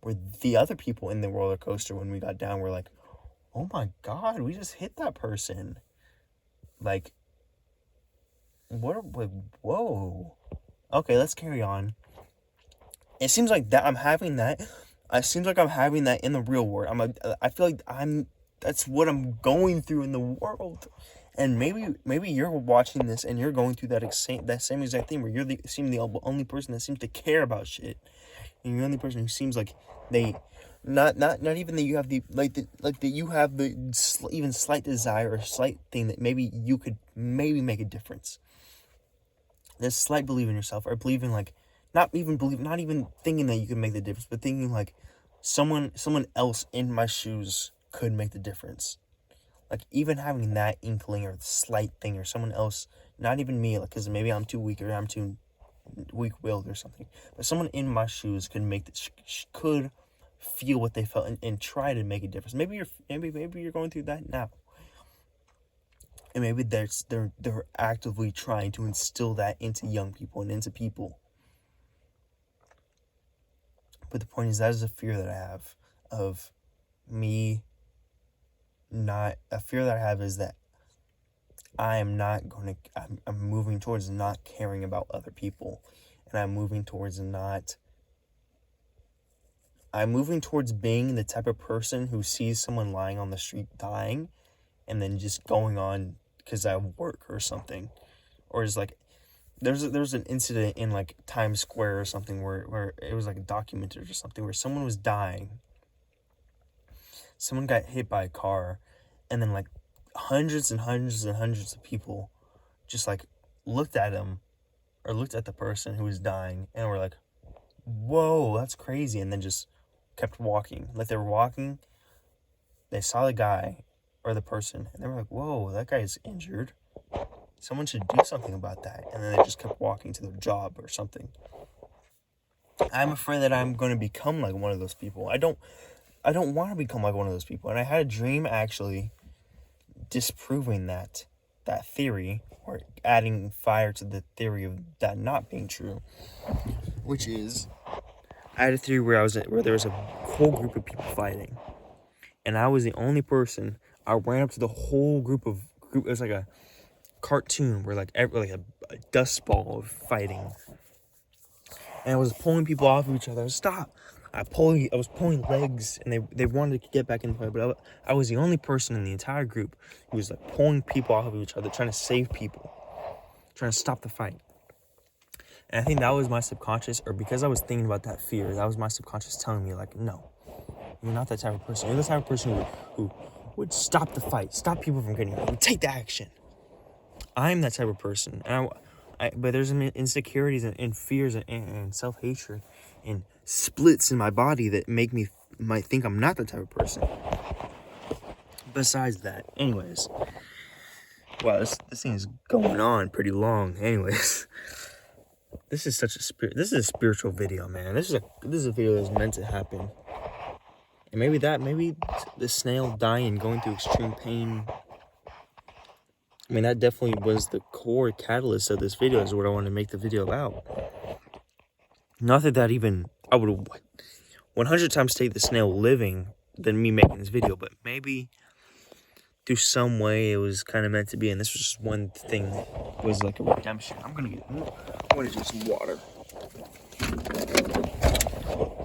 where the other people in the roller coaster when we got down were like, oh my god, we just hit that person. Like, like, whoa. Okay, let's carry on. It seems like that I'm having that. It seems like I'm having that in the real world. I feel like that's what I'm going through in the world. And maybe you're watching this and you're going through that same exact thing, where you're the only person that seems to care about shit. And you're the only person who seems like they, not even that you have that you have the even slight desire or slight thing that maybe you could maybe make a difference. This slight belief in yourself, or believing like, not even thinking that you can make the difference, but thinking like someone else in my shoes could make the difference. Like, even having that inkling or slight thing, or someone else, not even me, like, because maybe I'm too weak or I'm too weak-willed or something, but someone in my shoes could could feel what they felt and try to make a difference. Maybe you're going through that now, and maybe they're actively trying to instill that into young people and into people. But the point is, that is a fear that I have of me. A fear that I have is that I'm moving towards not caring about other people, and I'm moving towards being the type of person who sees someone lying on the street dying, and then just going on because I have work or something. Or is like, there's an incident in like Times Square or something where it was like documented or something, where someone was dying. Someone got hit by a car, and then like hundreds and hundreds and hundreds of people just like looked at him, or looked at the person who was dying, and were like, whoa, that's crazy, and then just kept walking. Like, they were walking, they saw the guy or the person, and they were like, whoa, that guy's injured, someone should do something about that. And then they just kept walking to their job or something. I'm afraid that I'm going to become like one of those people. I don't want to become like one of those people. And I had a dream actually disproving that theory, or adding fire to the theory of that not being true, which is, I had a theory where there was a whole group of people fighting, and I was the only person. I ran up to the whole group. It was like a cartoon where like a dust ball of fighting, and I was pulling people off of each other. Stop! I was pulling legs, and they wanted to get back in the fight, but I was the only person in the entire group who was like pulling people off of each other, trying to save people, trying to stop the fight. And I think that was my subconscious, or because I was thinking about that fear, that was my subconscious telling me like, no, you're not that type of person. You're the type of person who would stop the fight, stop people from getting hurt, would take the action. I'm that type of person, and but there's insecurities and fears and self-hatred and splits in my body that might think I'm not the type of person. Besides that, anyways, wow, this thing is going on pretty long. Anyways, this is a spiritual video, man. This is a video that's meant to happen, and maybe the snail dying, going through extreme pain. I mean, that definitely was the core catalyst of this video, is what I wanted to make the video about. Not that even, I would 100 times take the snail living than me making this video, but maybe through some way it was kind of meant to be, and this was just one thing that was like a redemption. I'm gonna do some water.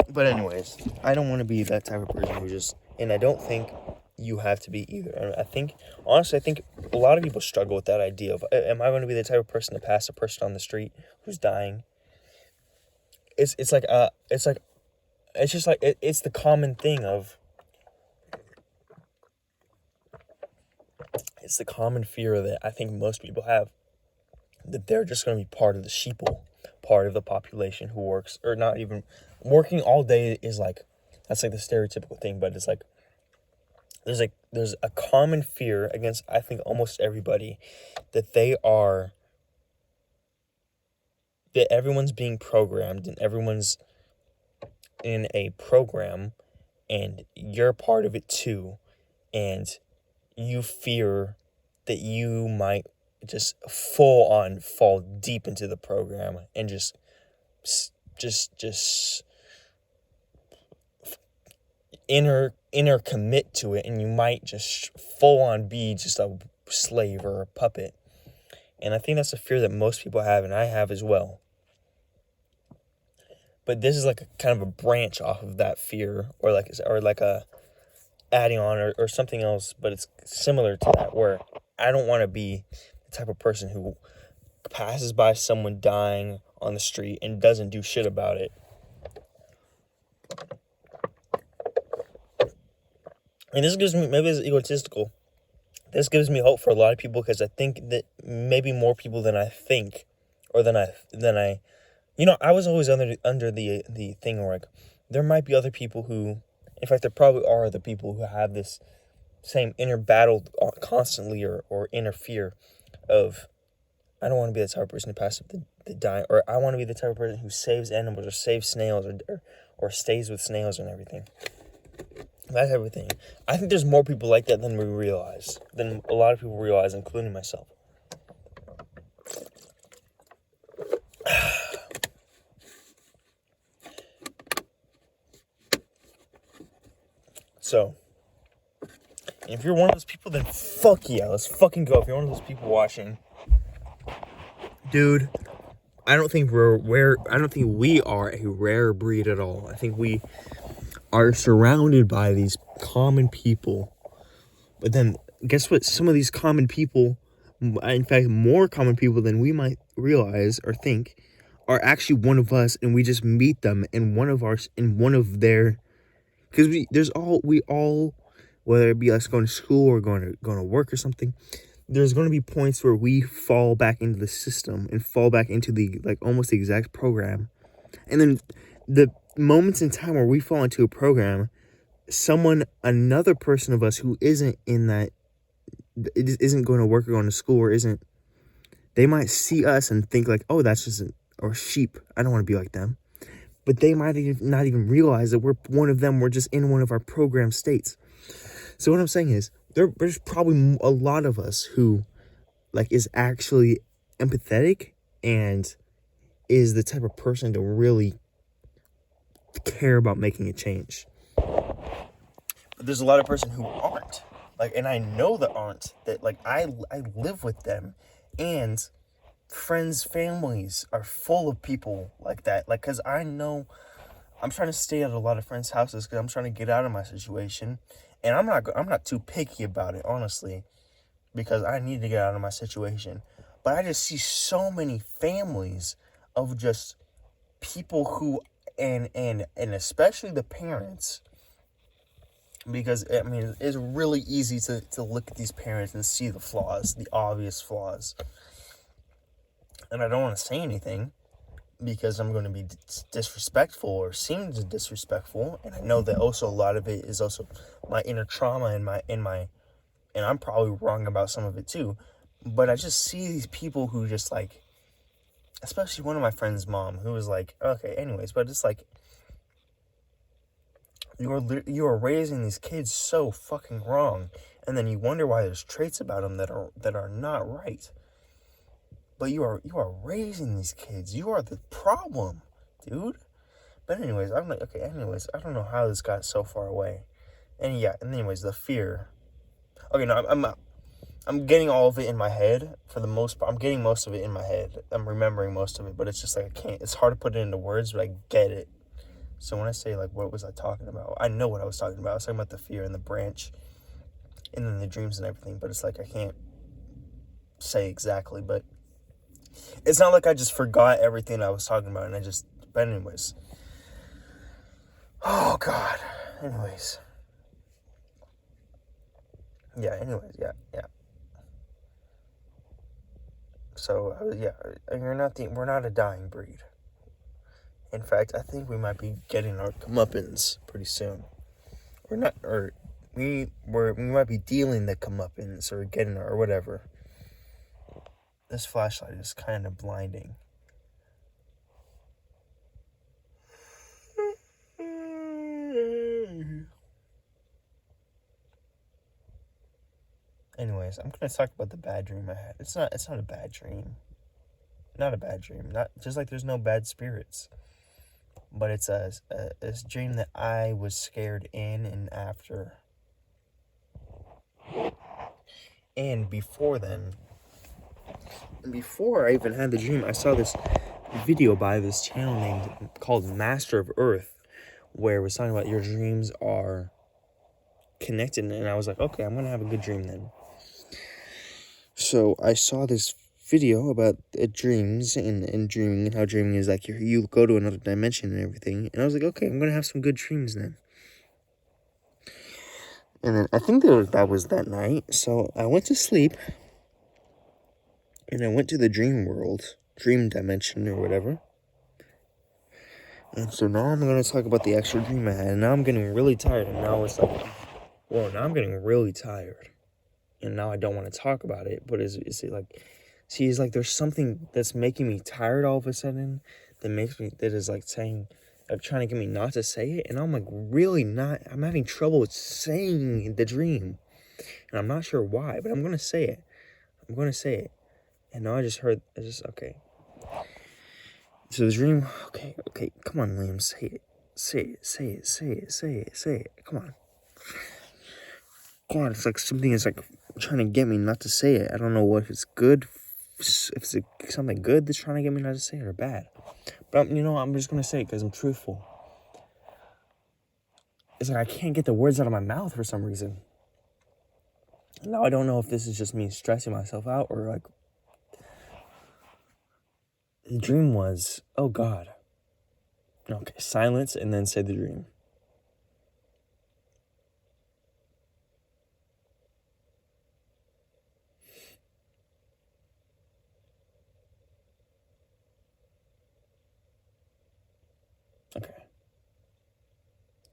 But anyways, I don't want to be that type of person who just, and I don't think you have to be either. I think a lot of people struggle with that idea of, am I going to be the type of person to pass a person on the street who's dying? It's the common thing of, it's the common fear that I think most people have, that they're just going to be part of the sheeple, part of the population who works, or not even working all day is like, that's like the stereotypical thing, but it's like, there's a common fear against, I think, almost everybody, that everyone's being programmed and everyone's in a program and you're part of it too, and you fear that you might just full on fall deep into the program and just inner commit to it, and you might just full on be just a slave or a puppet. And I think that's a fear that most people have, and I have as well. But this is like a kind of a branch off of that fear, or like a adding on or something else, but it's similar to that, where I don't want to be the type of person who passes by someone dying on the street and doesn't do shit about it. And this gives me, maybe it's egotistical, this gives me hope for a lot of people, because I think that maybe more people than I think, or than I I was always under the thing where, like, there might be other people who, in fact, there probably are other people who have this same inner battle constantly, or inner fear of, I don't want to be the type of person who passes up the dying, or I want to be the type of person who saves animals, or saves snails, or stays with snails and everything. That type of thing. I think there's more people like that than we realize, than a lot of people realize, including myself. So, if you're one of those people, then fuck yeah, let's fucking go. If you're one of those people watching, dude, I don't think we are a rare breed at all. I think we are surrounded by these common people. But then, guess what? Some of these common people, in fact, more common people than we might realize or think, are actually one of us, and we just meet them in one of their, because we all, whether it be us going to school or going to work or something, there's going to be points where we fall back into the system and fall back into the, like, almost the exact program. And then the moments in time where we fall into a program, another person of us who isn't in that, isn't going to work or going to school, or they might see us and think like, oh, that's just or sheep, I don't want to be like them. But they might not even realize that we're one of them. We're just in one of our program states. So what I'm saying is, there's probably a lot of us who, like, is actually empathetic and is the type of person to really care about making a change. But there's a lot of person who aren't. Like, and I know that aren't. That, like, I live with them, and friends' families are full of people like that. Like, because I know I'm trying to stay at a lot of friends' houses because I'm trying to get out of my situation. And I'm not too picky about it, honestly, because I need to get out of my situation. But I just see so many families of just people who, and especially the parents, because, I mean, it's really easy to look at these parents and see the flaws, the obvious flaws. And I don't want to say anything because I'm going to be disrespectful or seem disrespectful. And I know that also a lot of it is also my inner trauma and I'm probably wrong about some of it too. But I just see these people who just, like, especially one of my friend's mom, who was like, okay, anyways, but it's like, you are raising these kids so fucking wrong, and then you wonder why there's traits about them that are not right. But you are raising these kids. You are the problem, dude. But anyways, I'm like, okay, anyways, I don't know how this got so far away. And yeah, and anyways, the fear. Okay, no, I'm getting all of it in my head for the most part. I'm getting most of it in my head. I'm remembering most of it, but it's just like I can't. It's hard to put it into words, but I get it. So when I say, like, what was I talking about? I know what I was talking about. I was talking about the fear and the branch and then the dreams and everything, but it's like I can't say exactly, but it's not like I just forgot everything I was talking about but anyways. Oh, God. Anyways. Yeah, yeah. So, we're not a dying breed. In fact, I think we might be getting our comeuppance pretty soon. we might be dealing the comeuppance or getting or whatever. This flashlight is kind of blinding. Anyways, I'm gonna talk about the bad dream I had. It's not a bad dream. Not a bad dream. Not just like there's no bad spirits. But it's a dream that I was scared in and after. And before then, before I even had the dream, I saw this video by this channel called Master of Earth, where it was talking about your dreams are connected, and I was like, okay, I'm gonna have a good dream then. So I saw this video about dreams and dreaming and how dreaming is like you go to another dimension and everything, and I was like, okay, I'm gonna have some good dreams then. And then I think that was that night, so I went to sleep, and I went to the dream world, dream dimension or whatever. And so now I'm going to talk about the actual dream I had, and now I'm getting really tired, and now it's like, well, now I'm getting really tired, and now I don't want to talk about it, but is it like, see, it's like there's something that's making me tired all of a sudden, that is like saying, like trying to get me not to say it, and I'm like really not, I'm having trouble with saying the dream, and I'm not sure why, but I'm going to say it. I'm going to say it. And now okay. So the dream, okay, come on, Liam, say it. Say it. Come on. God, it's like something is like trying to get me not to say it. I don't know if it's good, if it's something good that's trying to get me not to say it or bad. But, I'm just going to say it because I'm truthful. It's like I can't get the words out of my mouth for some reason. Now I don't know if this is just me stressing myself out or like, the dream was, oh God. Okay, silence and then say the dream. Okay.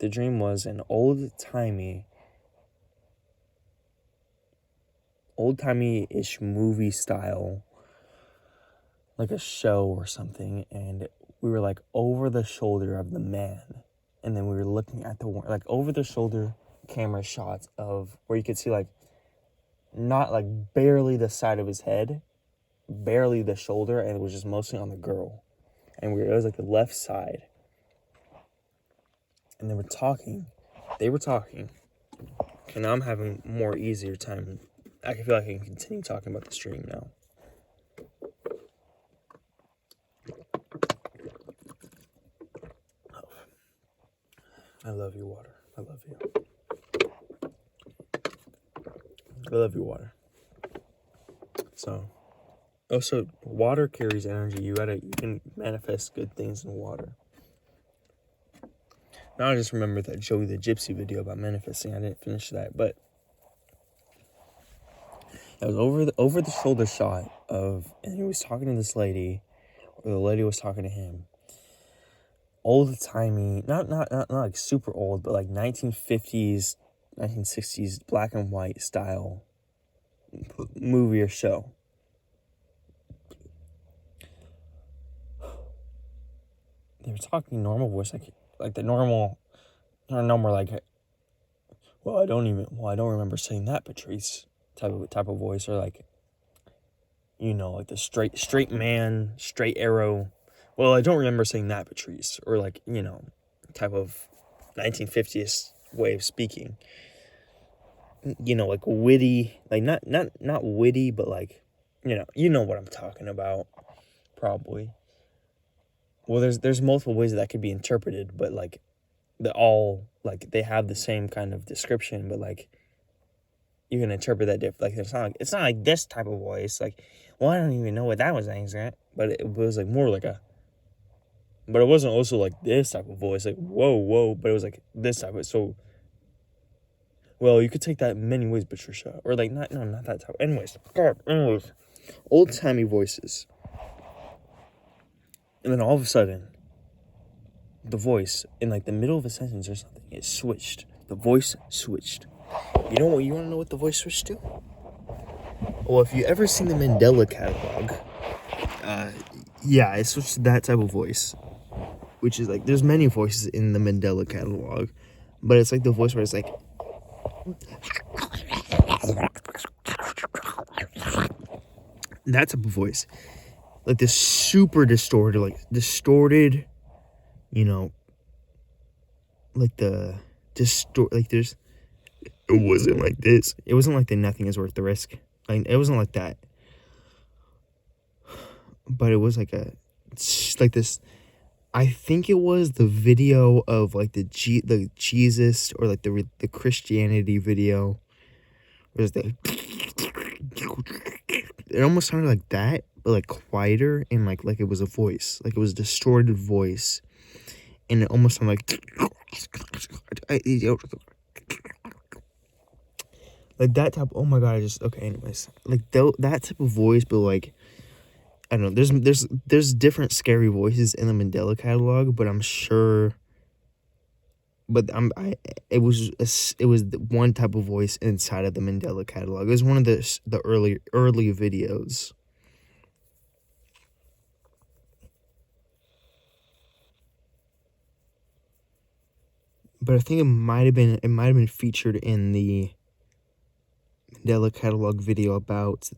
The dream was an old-timey-ish movie style, like a show or something, and we were like over the shoulder of the man, and then we were looking at the like over the shoulder camera shots of where you could see like not like barely the side of his head, barely the shoulder, and it was just mostly on the girl, and it was like the left side, and they were talking, and now I'm having more easier time. I feel like I can continue talking about the stream now. I love you, water. I love you. I love you, water. So, also, water carries energy. You can manifest good things in water. Now I just remember that Joey the Gypsy video about manifesting. I didn't finish that, but it was over the shoulder shot of, and he was talking to this lady, or the lady was talking to him. Old-timey, not like super old, but like 1950s, 1960s black and white style movie or show. They were talking normal voice, like the normal, like, well, I don't remember saying that, Patrice, type of voice, or like, like the straight man, straight arrow. Well, I don't remember saying that, Patrice, or like, type of 1950s way of speaking. Like witty, like not witty, but like, you know what I'm talking about, probably. Well, there's multiple ways that could be interpreted, but like, they have the same kind of description, but like, you can interpret that different. Like, it's not like this type of voice. Like, well, I don't even know what that was aimed at, but it was like more like but it wasn't also like this type of voice, like whoa, but it was like this type of, so, well, you could take that in many ways, Patricia, or like, not that type. Anyways, old-timey voices. And then all of a sudden, the voice, in like the middle of a sentence or something, it switched. The voice switched. You know what? You want to know what the voice switched to? Well, if you ever seen the Mandela catalog, yeah, it switched to that type of voice, which is like, there's many voices in the Mandela catalog, but it's like the voice where it's like, that type of voice, like this super distorted, you know, like the like there's, it wasn't like this. It wasn't like the nothing is worth the risk. Like, it wasn't like that. But it was like like this. I think it was the video of like the Jesus, or like the Christianity video. Whereas it almost sounded like that, but like quieter, and like it was a voice, like it was a distorted voice, and it almost sounded like that type. Oh my god! Okay. Anyways, like that type of voice, but like, I don't know. There's different scary voices in the Mandela catalog, but I'm sure. But it was one type of voice inside of the Mandela catalog. It was one of the early videos. But I think it might have been featured in the Mandela catalog video about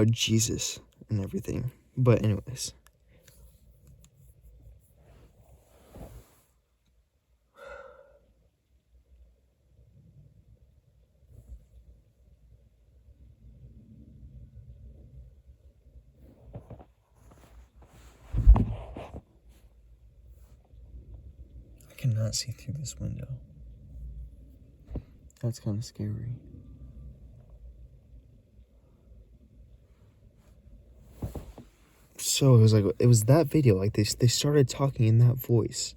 Jesus and everything. But anyways, I cannot see through this window. That's kind of scary. So it was that video, like they started talking in that voice,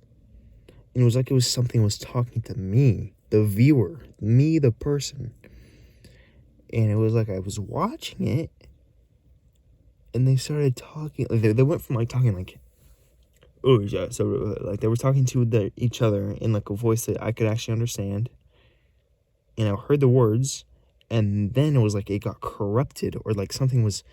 and it was like something was talking to me, the viewer, me, the person, and it was like I was watching it, and they started talking, like they went from like talking like, oh yeah, so like they were talking to each other in like a voice that I could actually understand, and I heard the words, and then it was like it got corrupted, or like something was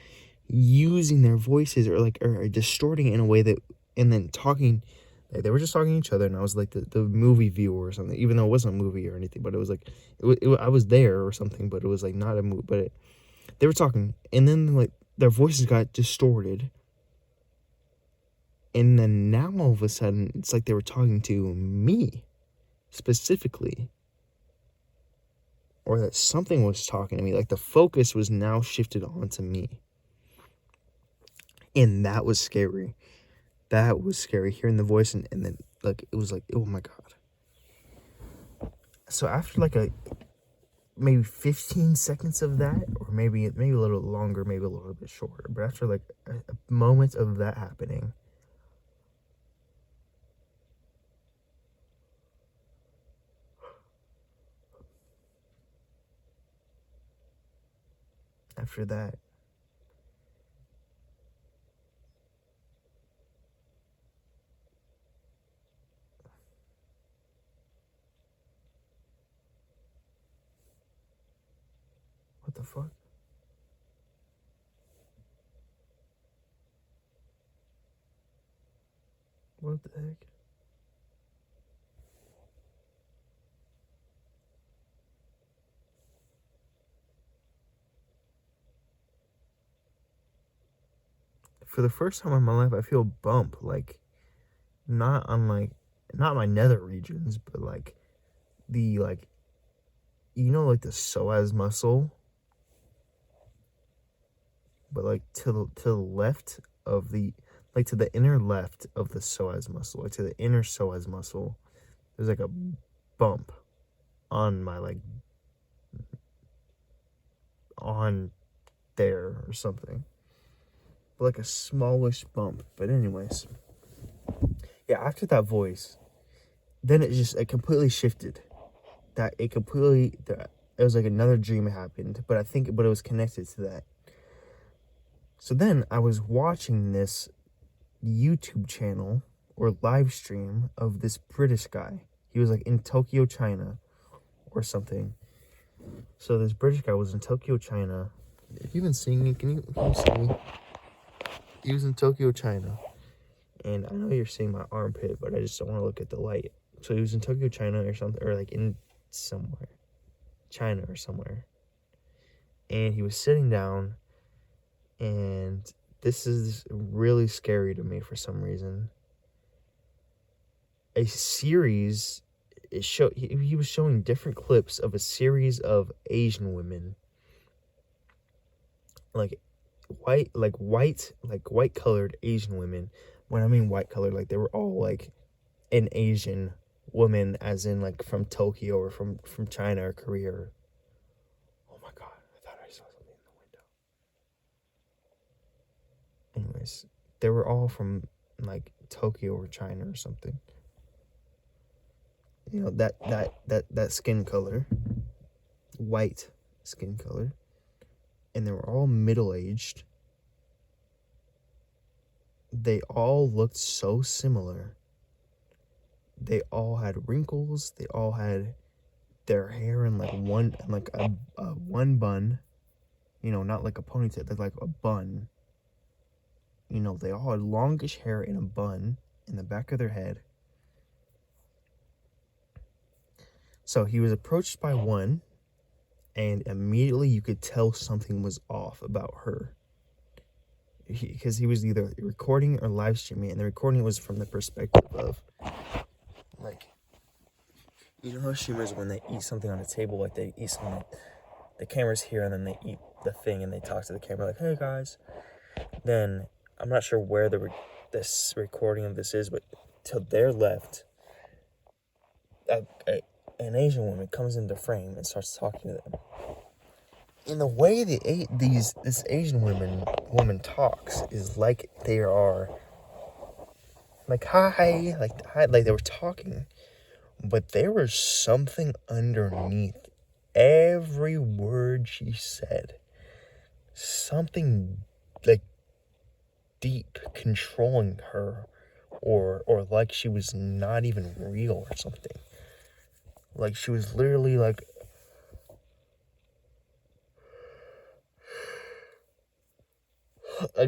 using their voices, or distorting it in a way that, and then talking, like they were just talking to each other, and I was like the movie viewer or something, even though it wasn't a movie or anything, but it was like I was there or something, but it was like not a movie, but they were talking, and then like their voices got distorted, and then now all of a sudden it's like they were talking to me specifically, or that something was talking to me, like the focus was now shifted onto me. And that was scary. That was scary, hearing the voice, and then like it was like, oh my god. So after like maybe 15 seconds of that, or maybe a little longer, maybe a little bit shorter, but after like a moment of that happening, after that, what the fuck? What the heck? For the first time in my life, I feel a bump, like not on like, not my nether regions, but like the like, you know, like the psoas muscle, but like to the left of the, like to the inner left of the psoas muscle, like to the inner psoas muscle, there's like a bump on my like, on there or something, but like a smallish bump. But anyways, yeah, after that voice, then it completely shifted. It was like another dream happened, but it was connected to that. So then I was watching this YouTube channel, or live stream of this British guy. He was like in Tokyo, China or something. So this British guy was in Tokyo, China. If you've been seeing me, can you see me? He was in Tokyo, China. And I know you're seeing my armpit, but I just don't want to look at the light. So he was in Tokyo, China or something, or like in somewhere. China or somewhere. And he was sitting down, and this is really scary to me for some reason. A series, he was showing different clips of a series of Asian women. Like white colored Asian women. When I mean white colored, like they were all like an Asian woman, as in like from Tokyo or from China or Korea. Oh my god, I thought I saw something in the window. Anyways, they were all from like Tokyo or China or something. You know, that skin color, white skin color, and they were all middle-aged. They all looked so similar. They all had wrinkles. They all had their hair in like one bun. You know, not like a ponytail, but like a bun. You know, they all had longish hair in a bun in the back of their head. So he was approached by one, and immediately you could tell something was off about her. Because he was either recording or live streaming, and the recording was from the perspective of, like, you know how streamers, when they eat something on a table, like they eat something, the camera's here, and then they eat the thing, and they talk to the camera like, hey guys. Then, I'm not sure where this recording of this is, but to their left, an Asian woman comes into frame and starts talking to them. In the way this Asian woman talks is like they are like hi, like they were talking, but there was something underneath every word she said. Something like deep controlling her, or like she was not even real or something. Like she was literally like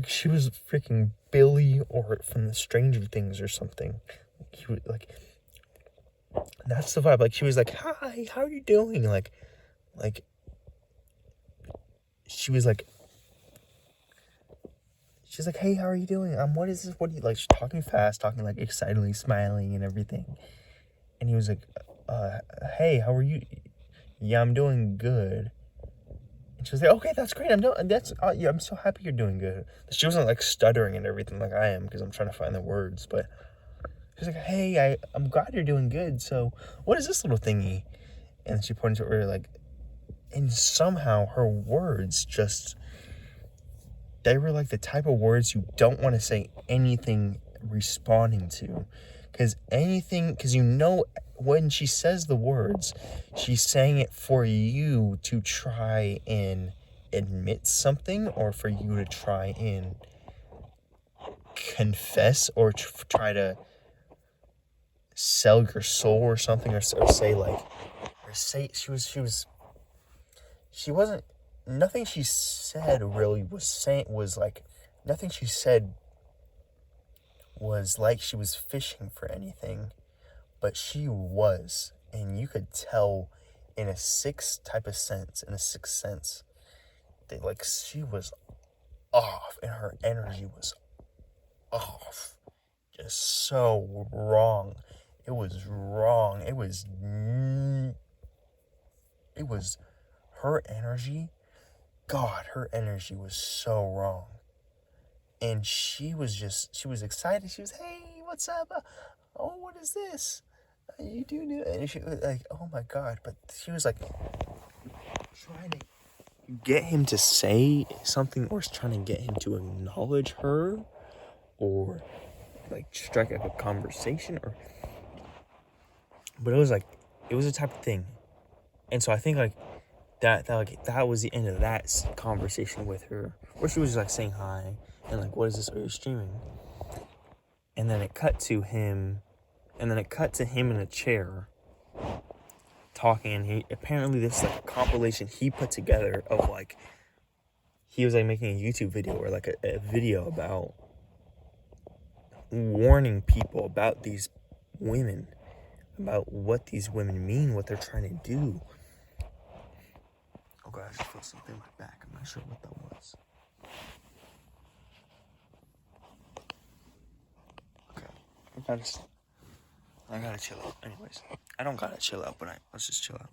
she was freaking Billy or from the Stranger Things or something. Like that's the vibe. Like she was like, hi, how are you doing? Like she was like, she's like, hey, how are you doing? What is this? What do you like? She's talking fast, talking like excitedly, smiling and everything. And he was like, hey, how are you? Yeah, I'm doing good. And she was like, okay, that's great. Yeah, I'm so happy you're doing good. She wasn't like stuttering and everything like I am, because I'm trying to find the words. But she's like, hey, I'm glad you're doing good. So what is this little thingy? And she pointed to her like, and somehow her words just, they were like the type of words you don't want to say anything responding to. Because you know, when she says the words, she's saying it for you to try and admit something, or for you to try and confess, or try to sell your soul or something, or say like, or say she wasn't, nothing she said really was like, nothing she said was like she was fishing for anything, but she was, and you could tell in a sixth sense, that like she was off, and her energy was off, just so wrong. It was wrong. It was her energy. God, her energy was so wrong. And she was excited. She was, hey, what's up? Oh, what is this? You do new. And she was like, oh my God. But she was like trying to get him to say something, or trying to get him to acknowledge her, or like strike up a conversation, but it was a type of thing. And so I think like that was the end of that conversation with her, where she was like saying hi and like, what is this? Are you streaming? And then it cut to him in a chair talking, and he apparently this is like a compilation he put together of like he was like making a YouTube video or like a video about warning people about these women, about what these women mean, what they're trying to do. Oh god, I just felt something in my back. I'm not sure what that was. Okay, I gotta chill out. Anyways, I don't gotta chill out, but let's just chill out.